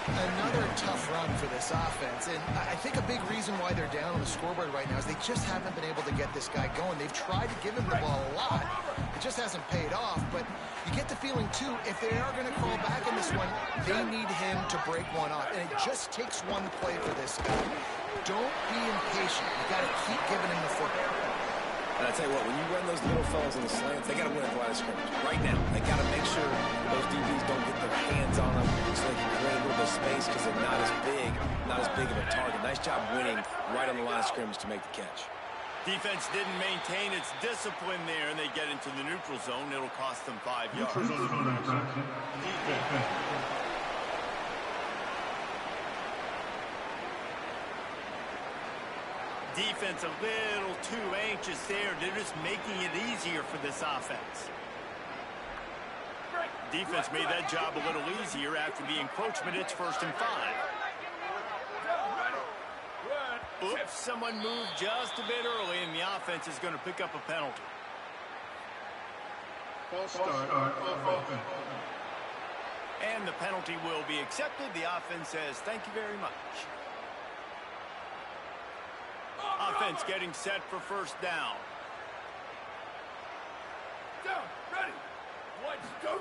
Another tough run for this offense, and I think a big reason why they're down on the scoreboard right now is they just haven't been able to get this guy going. They've tried to give him the ball a lot. It just hasn't paid off, but you get the feeling, too, if they are going to crawl back in this one, they need him to break one off, and it just takes one play for this guy. Don't be impatient. You got to keep giving him the football. And I tell you what, when you run those little fellas in the slants, they got to win at the line of scrimmage. Right now, they got to make sure those DBs don't get their hands on them so they can create a little bit of space because they're not as big of a target. Nice job winning right on the line of scrimmage to make the catch. Defense didn't maintain its discipline there, and they get into the neutral zone. It'll cost them 5 yards. Defense a little too anxious there. They're just making it easier for this offense. Defense made that job a little easier after the encroachment. It's 1st and 5. Oops, someone moved just a bit early, and the offense is going to pick up a penalty. False start. And the penalty will be accepted. The offense says, thank you very much. Offense getting set for 1st down. Down, ready. Let's go.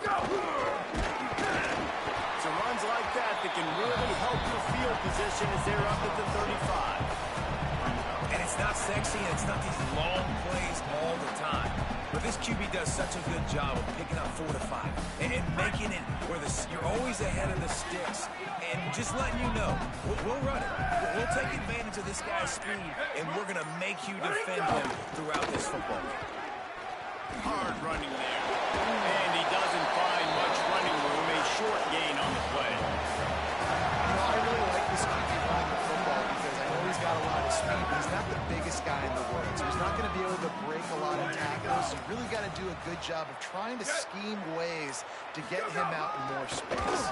So runs like that can really help your field position as they're up at the 35. And it's not sexy, and it's not these long plays all the time. But this QB does such a good job of picking up 4 to 5 and making it where you're always ahead of the sticks and just letting you know, we'll run it. We'll take advantage of this guy's speed, and we're going to make you defend him throughout this football game. Hard running there. And he doesn't find much running room. A short gain on the play. I really like this QB running the football because I know he's got a lot of speed, but he's not the biggest guy in the world. So he's not going to be able to break a lot of tackles. You really got to do a good job of trying to scheme ways to get him out in more space.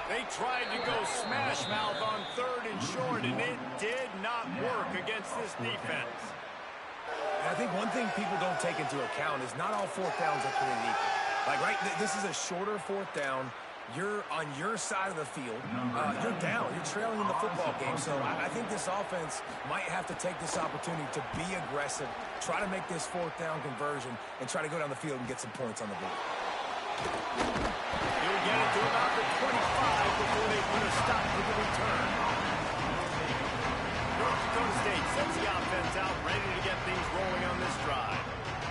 They tried to go smash mouth on 3rd and short, and it did not work against this defense. And I think one thing people don't take into account is not all 4th downs are created equal. Like, right, this is a shorter 4th down. You're on your side of the field. You're down. You're trailing in the football game. So I think this offense might have to take this opportunity to be aggressive, try to make this 4th down conversion, and try to go down the field and get some points on the board. He'll get it to about the 25 before they put a stop to the return. North Dakota State sends the offense out, ready to get things rolling on this drive.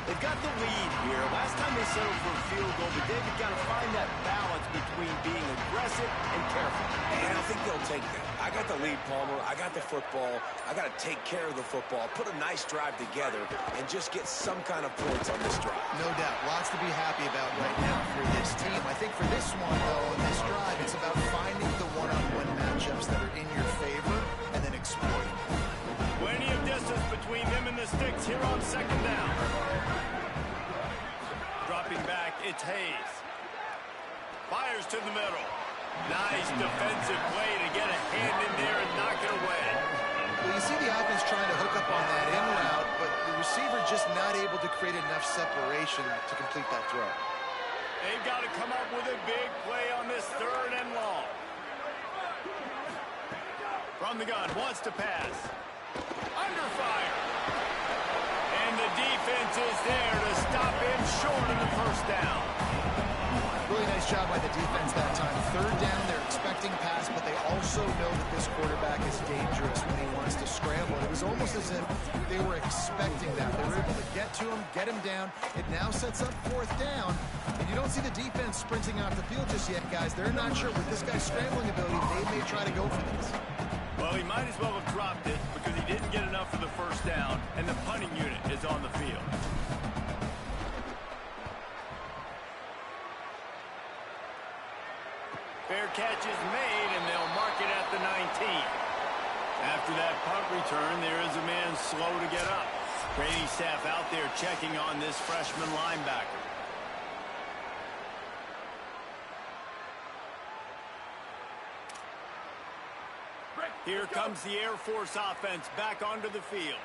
They've got the lead here. Last time they settled for a field goal, but they've got to find that balance between being aggressive and careful. And I think they'll take that. I got the lead, Palmer. I got the football. I got to take care of the football, put a nice drive together, and just get some kind of points on this drive. No doubt. Lots to be happy about right now for this team. I think for this one, though, in this drive, it's about finding the one-on-one matchups that are in your favor and then exploiting. Plenty of distance between them and the sticks here on 2nd down. Dropping back, it's Hayes. fires to the middle. Nice defensive play to get a hand in there and knock it away. Well, you see the offense trying to hook up on that in route, but the receiver just not able to create enough separation to complete that throw. They've got to come up with a big play on this 3rd and long. From the gun, wants to pass. Under fire. And the defense is there to stop him short of the first down. Really nice job by the defense that time. 3rd down, they're expecting pass, but they also know that this quarterback is dangerous when he wants to scramble. It was almost as if they were expecting that. They were able to get to him, get him down. It now sets up 4th down, and you don't see the defense sprinting off the field just yet, guys. They're not sure. With this guy's scrambling ability, they may try to go for this. Well, he might as well have dropped it because he didn't get enough for the first down, and the punting unit is on the field. Fair catch is made, and they'll mark it at the 19. After that punt return, there is a man slow to get up. Training staff out there checking on this freshman linebacker. Here comes the Air Force offense back onto the field.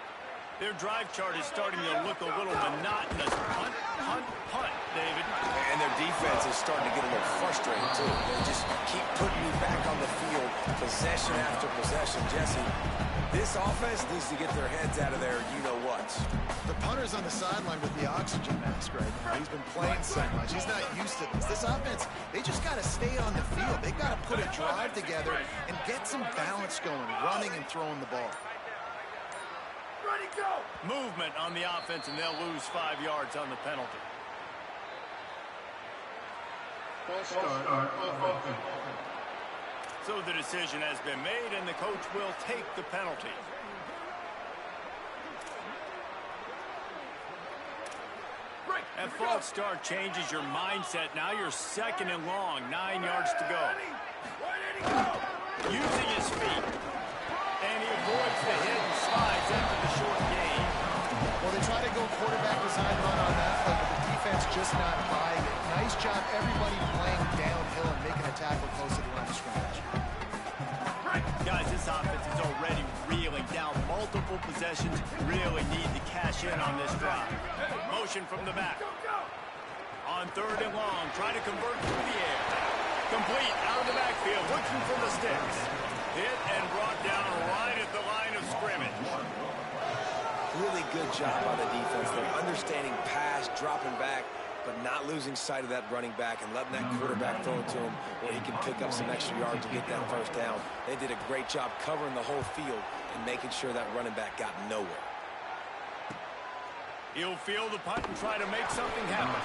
Their drive chart is starting to look a little monotonous. Punt, punt, punt, David. And their defense is starting to get a little frustrated, too. They just keep putting you back on the field, possession after possession. Jesse, this offense needs to get their heads out of their you-know-whats. The punter's on the sideline with the oxygen mask right now. He's been playing so much. He's not used to this. This offense, they just got to stay on the field. They got to put a drive together and get some balance going, running and throwing the ball. Movement on the offense, and they'll lose 5 yards on the penalty. So the decision has been made, and the coach will take the penalty. That false start changes your mindset. Now you're 2nd and long, 9 yards to go. Using his feet. And he avoids the hit and slides after the short gain. Well, they try to go quarterback design run on that play, but the defense just not buying it. Nice job, everybody playing downhill and making a tackle close to the line of scrimmage. Guys, this offense is already reeling down multiple possessions. Really need to cash in on this drive. Motion from the back. On 3rd and long, trying to convert through the air. Complete out of the backfield, looking for the sticks. Hit and brought down right at the line of scrimmage. Really good job by the defense. They're understanding pass, dropping back, but not losing sight of that running back and letting that quarterback throw it to him where he can pick up some extra yards to get that first down. They did a great job covering the whole field and making sure that running back got nowhere. He'll field the punt and try to make something happen.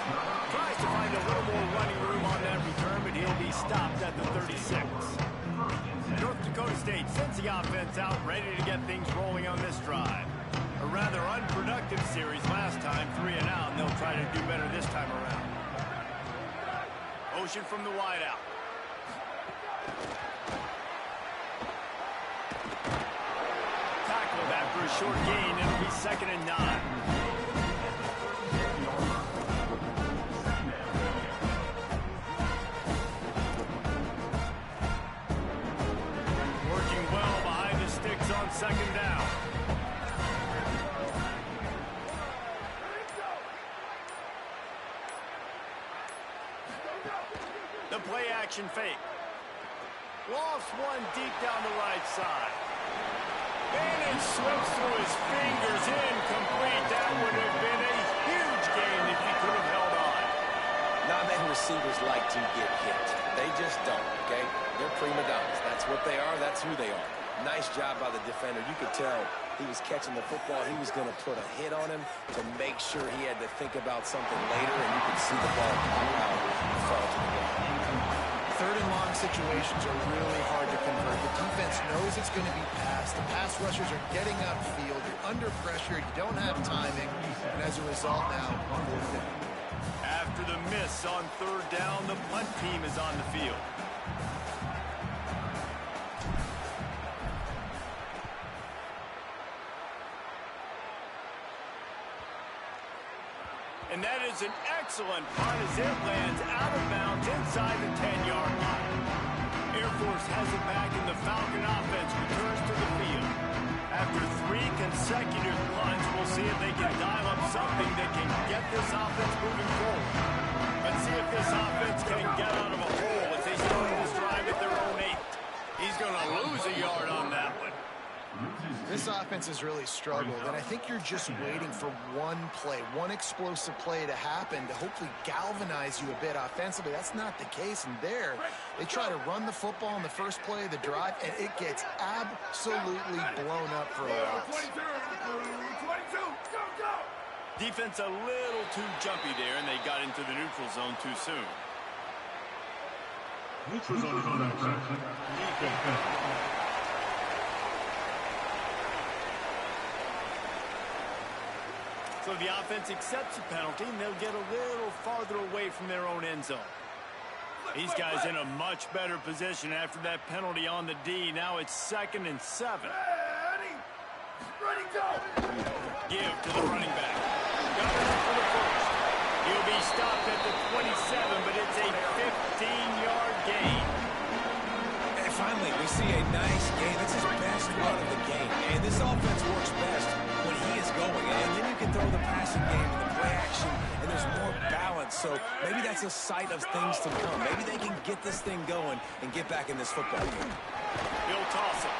Tries to find a little more running room on that return, but he'll be stopped at the 36. North Dakota State sends the offense out, ready to get things rolling on this drive. A rather unproductive series last time, 3 and out, and they'll try to do better this time around. Motion from the wideout. Tackled after a short gain, it'll be 2nd and 9. On 2nd down. The play action fake. Lost one deep down the right side. And it slips through his fingers, incomplete. That would have been a huge gain if he could have held on. Not many receivers like to get hit. They just don't, okay? They're prima donnas. That's what they are. That's who they are. Nice job by the defender. You could tell he was catching the football. He was going to put a hit on him to make sure he had to think about something later, and you could see the ball come out and fall to the ground. 3rd and long situations are really hard to convert. The defense knows it's going to be passed. The pass rushers are getting upfield. You're under pressure. You don't have timing. And as a result now, 4th down. After the miss on 3rd down, the punt team is on the field. And that is an excellent punt as it lands out of bounds It's inside the 10-yard line. Air Force has it back, and the Falcon offense returns to the field. After 3 consecutive punts, we'll see if they can dial up something that can get this offense moving forward. Let's see if this offense can get out of a hole as they start this drive at their own 8. He's going to lose a yard on that one. This offense has really struggled, and I think you're just waiting for one play, one explosive play to happen to hopefully galvanize you a bit offensively. That's not the case, and there they try to run the football in the first play of the drive, and it gets absolutely blown up for a loss. 22, go! Defense a little too jumpy there, and they got into the neutral zone too soon. Neutral zone defense. So the offense accepts the penalty, and they'll get a little farther away from their own end zone. These guys in a much better position after that penalty on the D. Now it's 2nd and 7. Ready, go! Give to the running back. Got it for the first. He'll be stopped at the 27, but it's a 15-yard gain. And finally, we see a nice gain. That's his best run of the game. And this offense works best when he is going. And then you can throw the passing game and the play action, and there's more balance. So maybe that's a sight of things to come. Maybe they can get this thing going and get back in this football game. He'll toss it.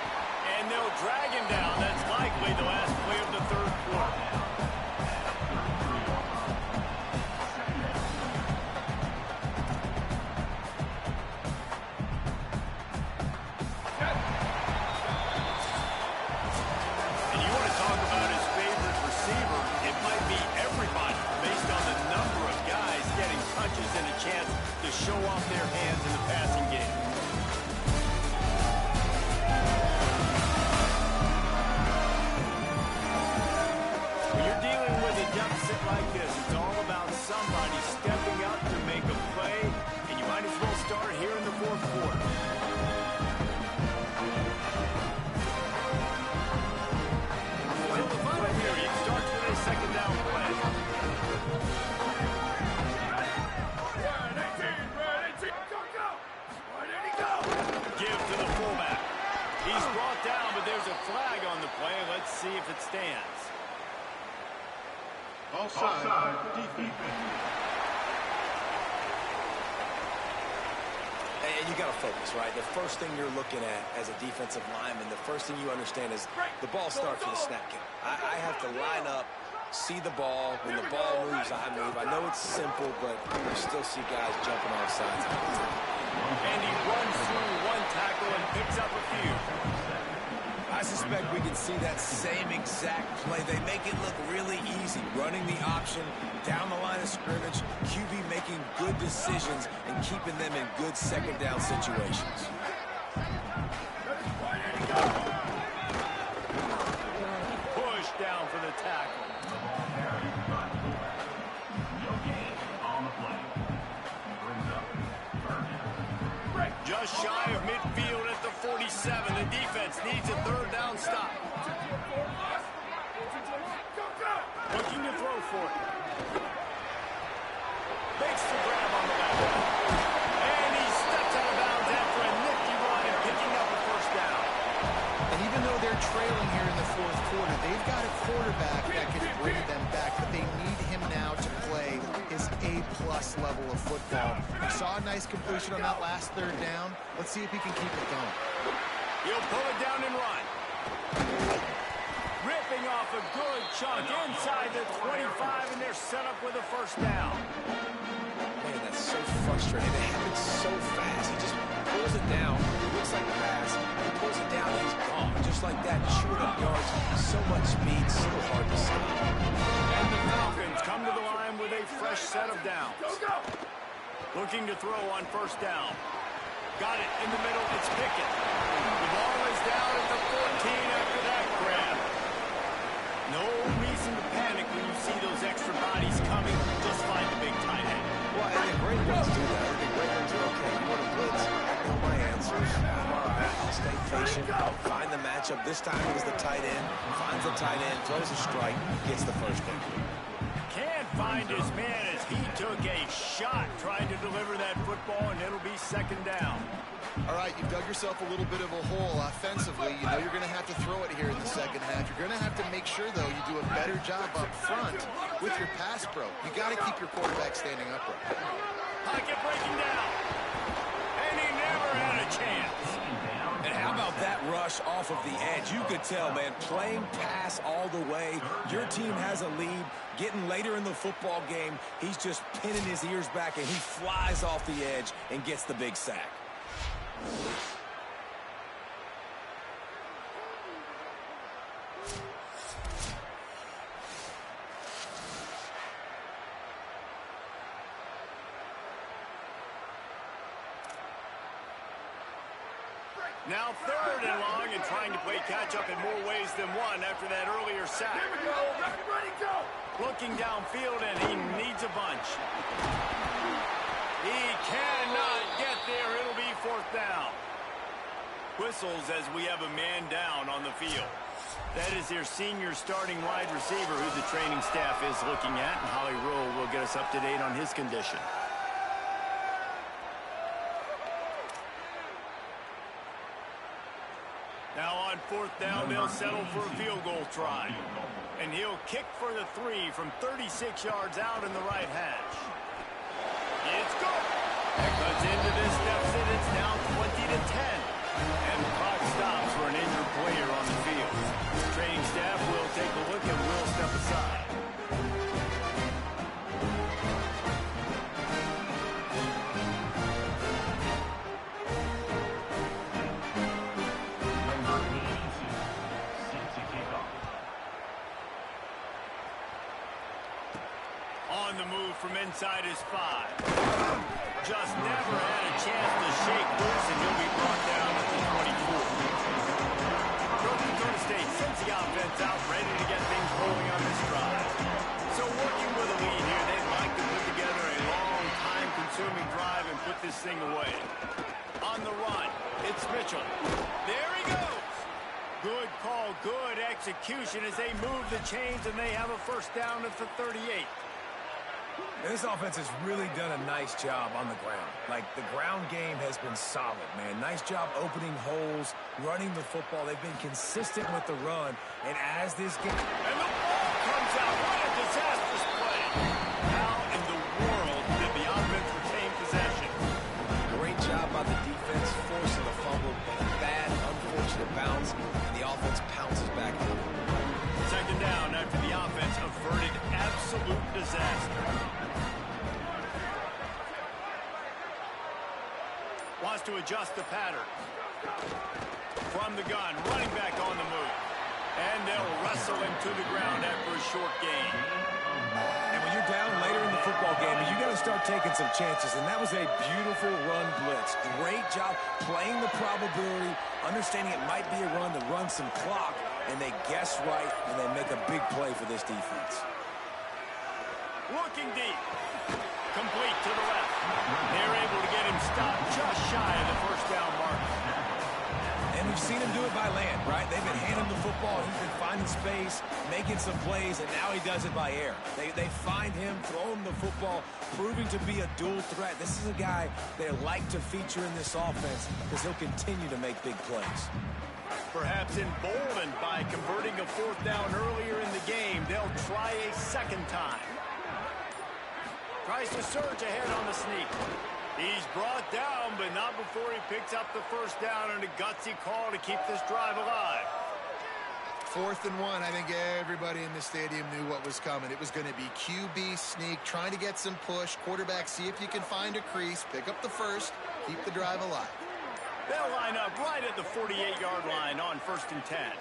And they'll drag him down. That's likely the last play of the 3rd quarter. And you want to talk about his favorite receiver, it might be everybody based on the number of guys getting touches and a chance to show off their hands in the passing game. Deficit like this, it's all about somebody stepping up to make a play, and you might as well start here in the 4th quarter. So the final period starts with a 2nd down play. Give to the fullback. He's brought down, but there's a flag on the play. Let's see if it stands. Offside, defense. And you got to focus, right? The first thing you're looking at as a defensive lineman, the first thing you understand is the ball starts with a snap count. I have to line up, see the ball. When the ball moves, I move. I know it's simple, but you still see guys jumping off sides. And he runs through one tackle and picks up a few. I suspect we can see that same exact play. They make it look really easy, running the option down the line of scrimmage, QB making good decisions and keeping them in good 2nd down situations. Push down for the tackle. Just shy of midfield at the 47. The defense needs a 3rd down stop. Looking to throw for it. Makes the grab on the back. And he steps out of bounds after a nifty run and picking up a 1st down. And even though they're trailing here in the 4th quarter, they've got a quarterback that can bring them back, but they need him now to play his A-plus level of football. We saw a nice completion on that last 3rd down. Let's see if he can keep it going. He'll pull it down and run. Ripping off a good chunk inside the 25, and they're set up with a 1st down. Man, that's so frustrating. It happens so fast. He just pulls it down. It looks like a pass. He pulls it down, and he's gone. Just like that, chewing up yards. So much speed, so hard to stop. And the Falcons come to the line with a fresh set of downs. Looking to throw on 1st down. Got it in the middle. It's Pickett. The ball is down at the 14 after that grab. No reason to panic when you see those extra bodies coming. Just find the big tight end. Well, and the great ones do that. The great ones are okay. You want to blitz? I know my answers. Stay patient. Find the matchup. This time it was the tight end. Finds the tight end. Throws a strike. Gets the 1st down. Can't find his man as he took a shot trying to deliver that football, and it'll be second down. All right, you've dug yourself a little bit of a hole offensively. You know you're going to have to throw it here in the second half. You're going to have to make sure, though, you do a better job up front with your pass pro. You got to keep your quarterback standing upright. Pocket breaking down. And he never had a chance. And how about that rush off of the edge? You could tell, man, playing pass all the way. Your team has a lead. Getting later in the football game, he's just pinning his ears back, and he flies off the edge and gets the big sack. Now third and long, and trying to play catch-up in more ways than one after that earlier sack. Here we go. Ready, go. Looking downfield, and he needs a bunch. He cannot get there. It'll be fourth down. Whistles as we have a man down on the field. That is their senior starting wide receiver who the training staff is looking at, and Holly Rowe will get us up to date on his condition. Now on fourth down, they'll settle for a field goal try. And he'll kick for the 3 from 36 yards out in the right hash. It's good. That cuts into this deficit. It's now 20-10. And the clock stops for an injured player on the field. The training staff will take a look and will step aside. On the move from inside his 5. Just never had a chance to shake loose, and he'll be brought down at the 24. North Dakota State sends the offense out, ready to get things rolling on this drive. So working with a lead here, they'd like to put together a long, time-consuming drive and put this thing away. On the run, it's Mitchell. There he goes. Good call, good execution as they move the chains, and they have a first down at the 38. This offense has really done a nice job on the ground. Like, the ground game has been solid, man. Nice job opening holes, running the football. They've been consistent with the run. And as this game... And the ball comes out. What a disastrous play. How in the world did the offense retain possession? Great job by the defense, forcing the fumble, but a bad, unfortunate bounce, and the offense pounces back. Second down after the offense averted absolute disaster. Wants to adjust the pattern. From the gun, running back on the move. And they'll wrestle him to the ground after a short gain. And when you're down later in the football game, you got to start taking some chances, and that was a beautiful run blitz. Great job playing the probability, understanding it might be a run to run some clock, and they guess right, and they make a big play for this defense. Looking deep. Complete to the left. They're able to get him stopped just shy of the first down mark. And we've seen him do it by land, right? They've been handing the football. He's been finding space, making some plays, and now he does it by air. They find him, throw him the football, proving to be a dual threat. This is a guy they like to feature in this offense because he'll continue to make big plays. Perhaps emboldened by converting a fourth down earlier in the game, they'll try a second time. Tries to surge ahead on the sneak. He's brought down, but not before he picks up the first down and a gutsy call to keep this drive alive. 4th and 1. I think everybody in the stadium knew what was coming. It was going to be QB sneak, trying to get some push. Quarterback, see if you can find a crease. Pick up the first. Keep the drive alive. They'll line up right at the 48-yard line on 1st and 10.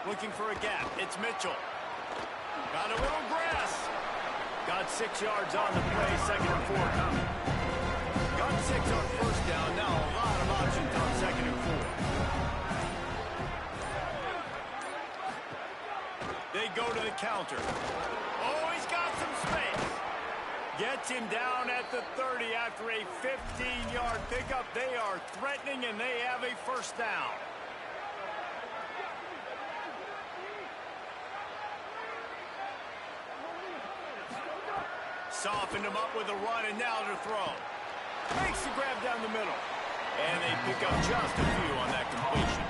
Looking for a gap. It's Mitchell. Got a little grass. Got 6 yards on the play. 2nd and 4 coming. Got 6 on first down. Now a lot of options on 2nd and 4. They go to the counter. Oh, he's got some space. Gets him down at the 30 after a 15-yard pickup. They are threatening, and they have a first down. softened him up with a run, and now to throw. Makes the grab down the middle. And they pick up just a few on that completion.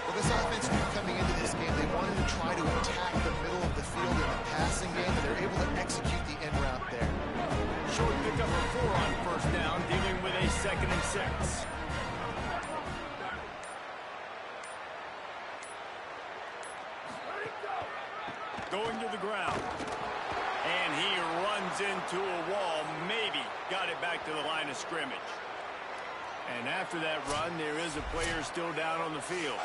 Well, this offense knew coming into this game, they wanted to try to attack the middle of the field in the passing game, and they're able to execute the in route there. Short pickup of 4 on first down, dealing with a 2nd and 6. Going to the ground. And he runs into a wall. Maybe got it back to the line of scrimmage. And after that run, there is a player still down on the field.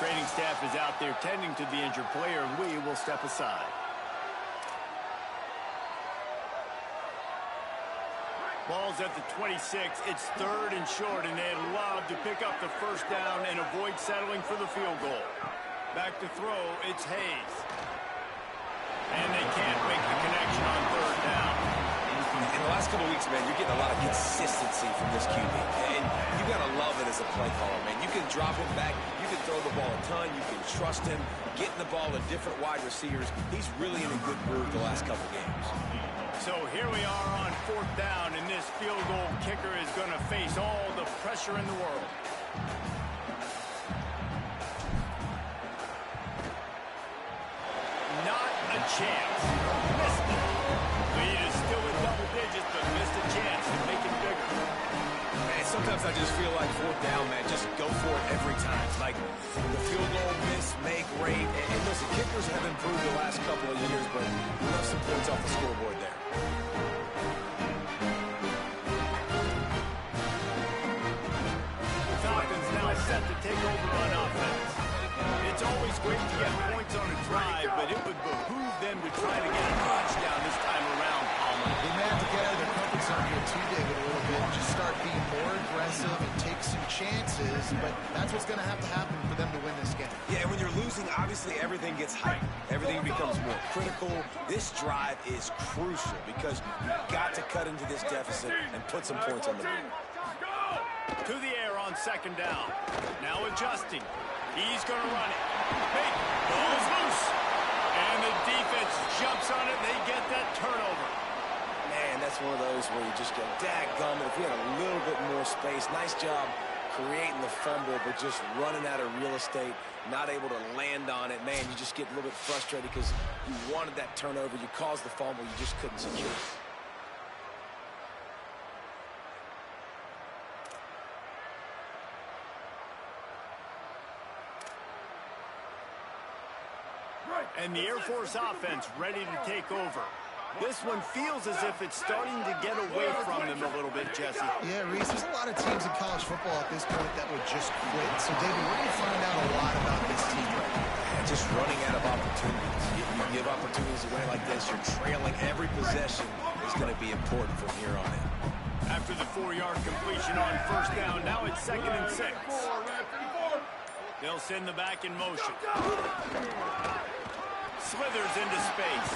Training staff is out there tending to the injured player, and we will step aside. Ball's at the 26. It's 3rd and short, and they'd love to pick up the first down and avoid settling for the field goal. Back to throw, it's Hayes. And they can't make the connection on 3rd down. In the last couple of weeks, man, you're getting a lot of consistency from this QB. And you got to love it as a play caller, man. You can drop him back. You can throw the ball a ton. You can trust him. Getting the ball to different wide receivers. He's really in a good groove the last couple games. So here we are on 4th down, and this field goal kicker is going to face all the pressure in the world. Not a chance. Missed it. Lead is still in double digits, but missed a chance to make it bigger. Man, sometimes I just feel like 4th down, man, just go for it every time. Like the field goal miss, make, rate. And listen, kickers have improved the last couple of years, but we left some points off the scoreboard there. Falcons now set to take over on offense. It's always great to get points on a drive, but it would behoove them to try to get a touchdown this time around, Palmer. They may have to get out of their comfort zone here too, David, a little bit, and just start being more aggressive and take some chances, but that's what's going to happen for them to win this game. Yeah, and when you're losing, obviously everything gets heightened. Everything becomes more critical. This drive is crucial because you've got to cut into this deficit and put some points on the board. To the air on 2nd down. Now adjusting. He's going to run it. Hey, ball's loose. And the defense jumps on it. They get that turnover. Man, that's one of those where you just go, dadgummit, if we had a little bit more space. Nice job creating the fumble, but just running out of real estate, not able to land on it. Man, you just get a little bit frustrated because you wanted that turnover. You caused the fumble. You just couldn't secure it. And the Air Force offense ready to take over. This one feels as if it's starting to get away from them a little bit, Jesse. Yeah, Reese, there's a lot of teams in college football at this point that would just quit. So, David, we're going to find out a lot about this team right now. Yeah, just running out of opportunities. You give opportunities away like this, you're trailing. Every possession is going to be important from here on in. After the 4-yard completion on 1st down, now it's 2nd and 6. They'll send the back in motion. Slithers into space.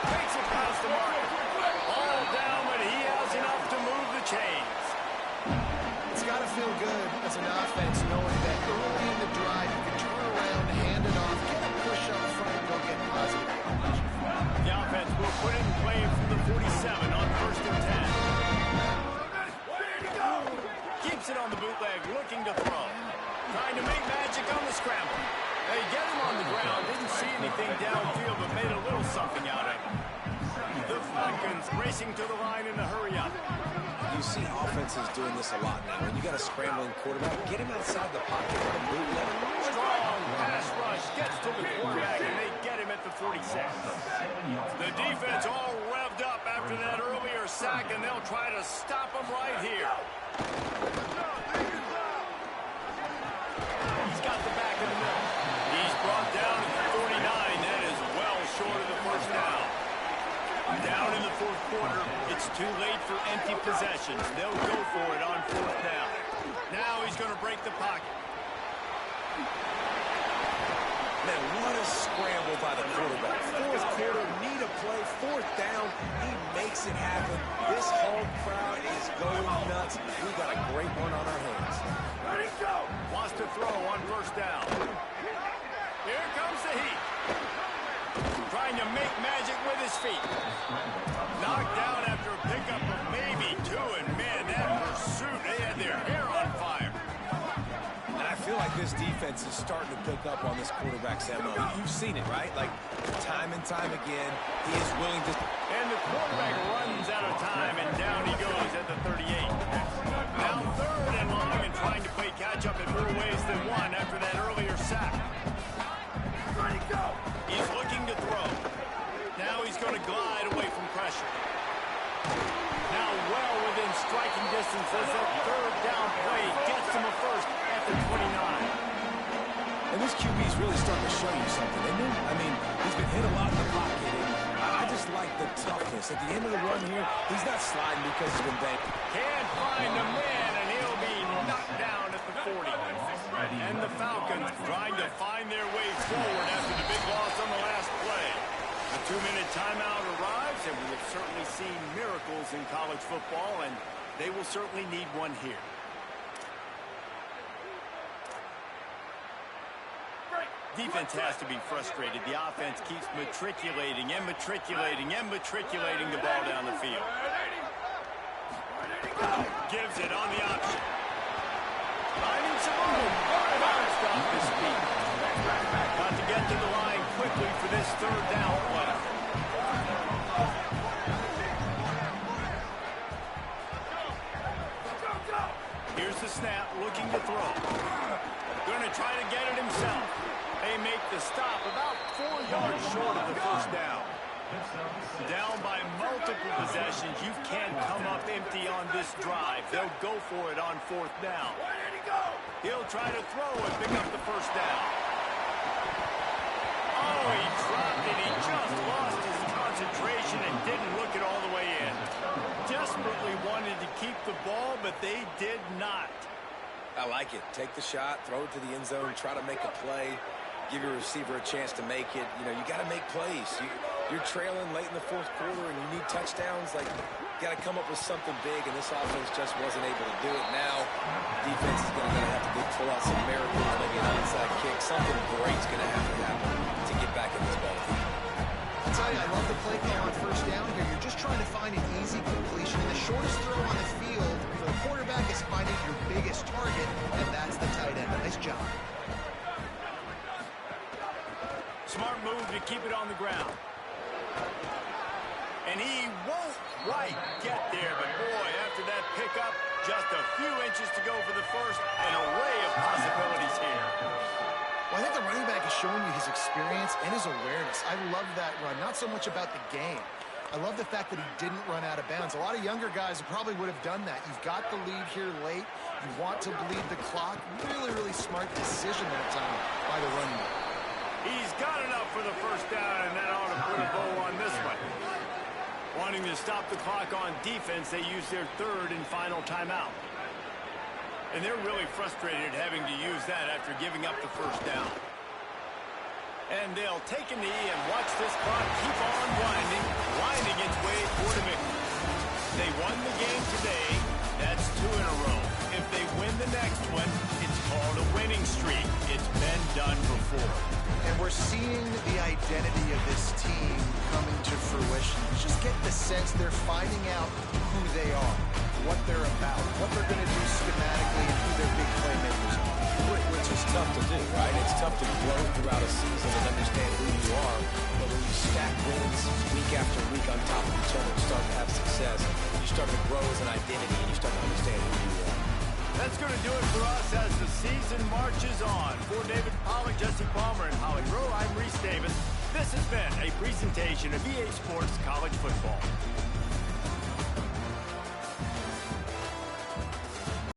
Takes it past the mark. All down, but he has enough to move the chains. It's got to feel good as an offense knowing that early in the drive you can turn around, hand it off, get a push up front, and go get positive yardage. The offense will put it in play from the 47 on 1st and 10. Keeps it on the bootleg, looking to throw. Trying to make magic on the scramble. They get him on the ground. Didn't see anything downfield, but made a little something out of it. The Falcons racing to the line in a hurry up. You see offenses doing this a lot now. When you got a scrambling quarterback, get him outside the pocket with a bootleg. Strong pass rush gets to the quarterback, and they get him at the 46. The defense all revved up after that earlier sack, and they'll try to stop him right here. He's got the back in the middle. He's brought down at the 49. That is well short of the first down. Down in the 4th quarter, it's too late for empty possessions. They'll go for it on 4th down. Now he's going to break the pocket. Man, what a scramble by the quarterback. 4th quarter, need a play, 4th down. He makes it happen. This whole crowd is going nuts. We've got a great one on our hands. Ready, go! Wants to throw on 1st down. Here comes the heat. Trying to make magic with his feet. Knocked down after a pickup of maybe 2, and man, that pursuit, they had their hair on fire. And I feel like this defense is starting to pick up on this quarterback's MO. You've seen it, right? Like, time and time again, he is willing to... And the quarterback runs out of time, and down he goes at the 38. Now 3rd and long, and trying to play catch-up in more ways than one after that earlier sack. He's looking to throw. Now he's going to glide away from pressure. Now well within striking distance as that 3rd down play gets him a first at the 29. And this QB's really starting to show you something, isn't he? I mean, he's been hit a lot in the pocket. I just like the toughness. At the end of the run here, he's not sliding because he's been banged. Can't find a man, and he'll be knocked down at the 40. And the Falcons trying to find their way forward after the big loss on the last play. A 2-minute timeout arrives, and we have certainly seen miracles in college football, and they will certainly need one here. Defense has to be frustrated. The offense keeps matriculating and matriculating and matriculating the ball down the field. Gives it on the option. Finding some room. Bounced off his feet. Got to get to the line quickly for this 3rd down play. Here's the snap, looking to throw. Going to try to get it himself. They make the stop about 4 yards short of the first down. Down by multiple possessions. You can't come up empty on this drive. They'll go for it on 4th down. He'll try to throw and pick up the first down. Oh, he dropped it. He just lost his concentration and didn't look it all the way in. Desperately wanted to keep the ball, but they did not. I like it. Take the shot, throw it to the end zone, try to make a play, give your receiver a chance to make it. You know, you got to make plays. You're trailing late in the 4th quarter and you need touchdowns. Like, you got to come up with something big, and this offense just wasn't able to do it. Now, defense is going to have to pull out some miracles, maybe an onside kick. Something great's going to happen to get back in this ball game. I'll tell you, I love the play call on 1st down here. You're just trying to find an easy completion. And the shortest throw on the field for the quarterback is finding your biggest target, and that's the tight end. Nice job. Smart move to keep it on the ground. And he won't quite get there, but boy, after that pickup, just a few inches to go for the first. An array of possibilities here. Well, I think the running back is showing you his experience and his awareness. I love that run, not so much about the game. I love the fact that he didn't run out of bounds. A lot of younger guys probably would have done that. You've got the lead here late. You want to bleed the clock. Really, really smart decision that time by the running back. He's got enough for the first down, and that ought to put a bow on this one. Wanting to stop the clock on defense, they use their 3rd and final timeout. And they're really frustrated having to use that after giving up the first down. And they'll take a knee and watch this clock keep on winding its way toward a victory. They won the game today. That's 2 in a row. If they win the next one, it's called a winning streak. It's been done before. And we're seeing the identity of this team coming to fruition. You just get the sense they're finding out who they are, what they're about, what they're going to do schematically, and who their big playmakers are. Which is tough to do, right? It's tough to grow throughout a season and understand who you are. But when you stack wins week after week on top of each other and start to have success, you start to grow as an identity and you start to understand who you are. That's going to do it for us as the season marches on. For David Pollack, Jesse Palmer, and Holly Rowe, I'm Reese Davis. This has been a presentation of EA Sports College Football.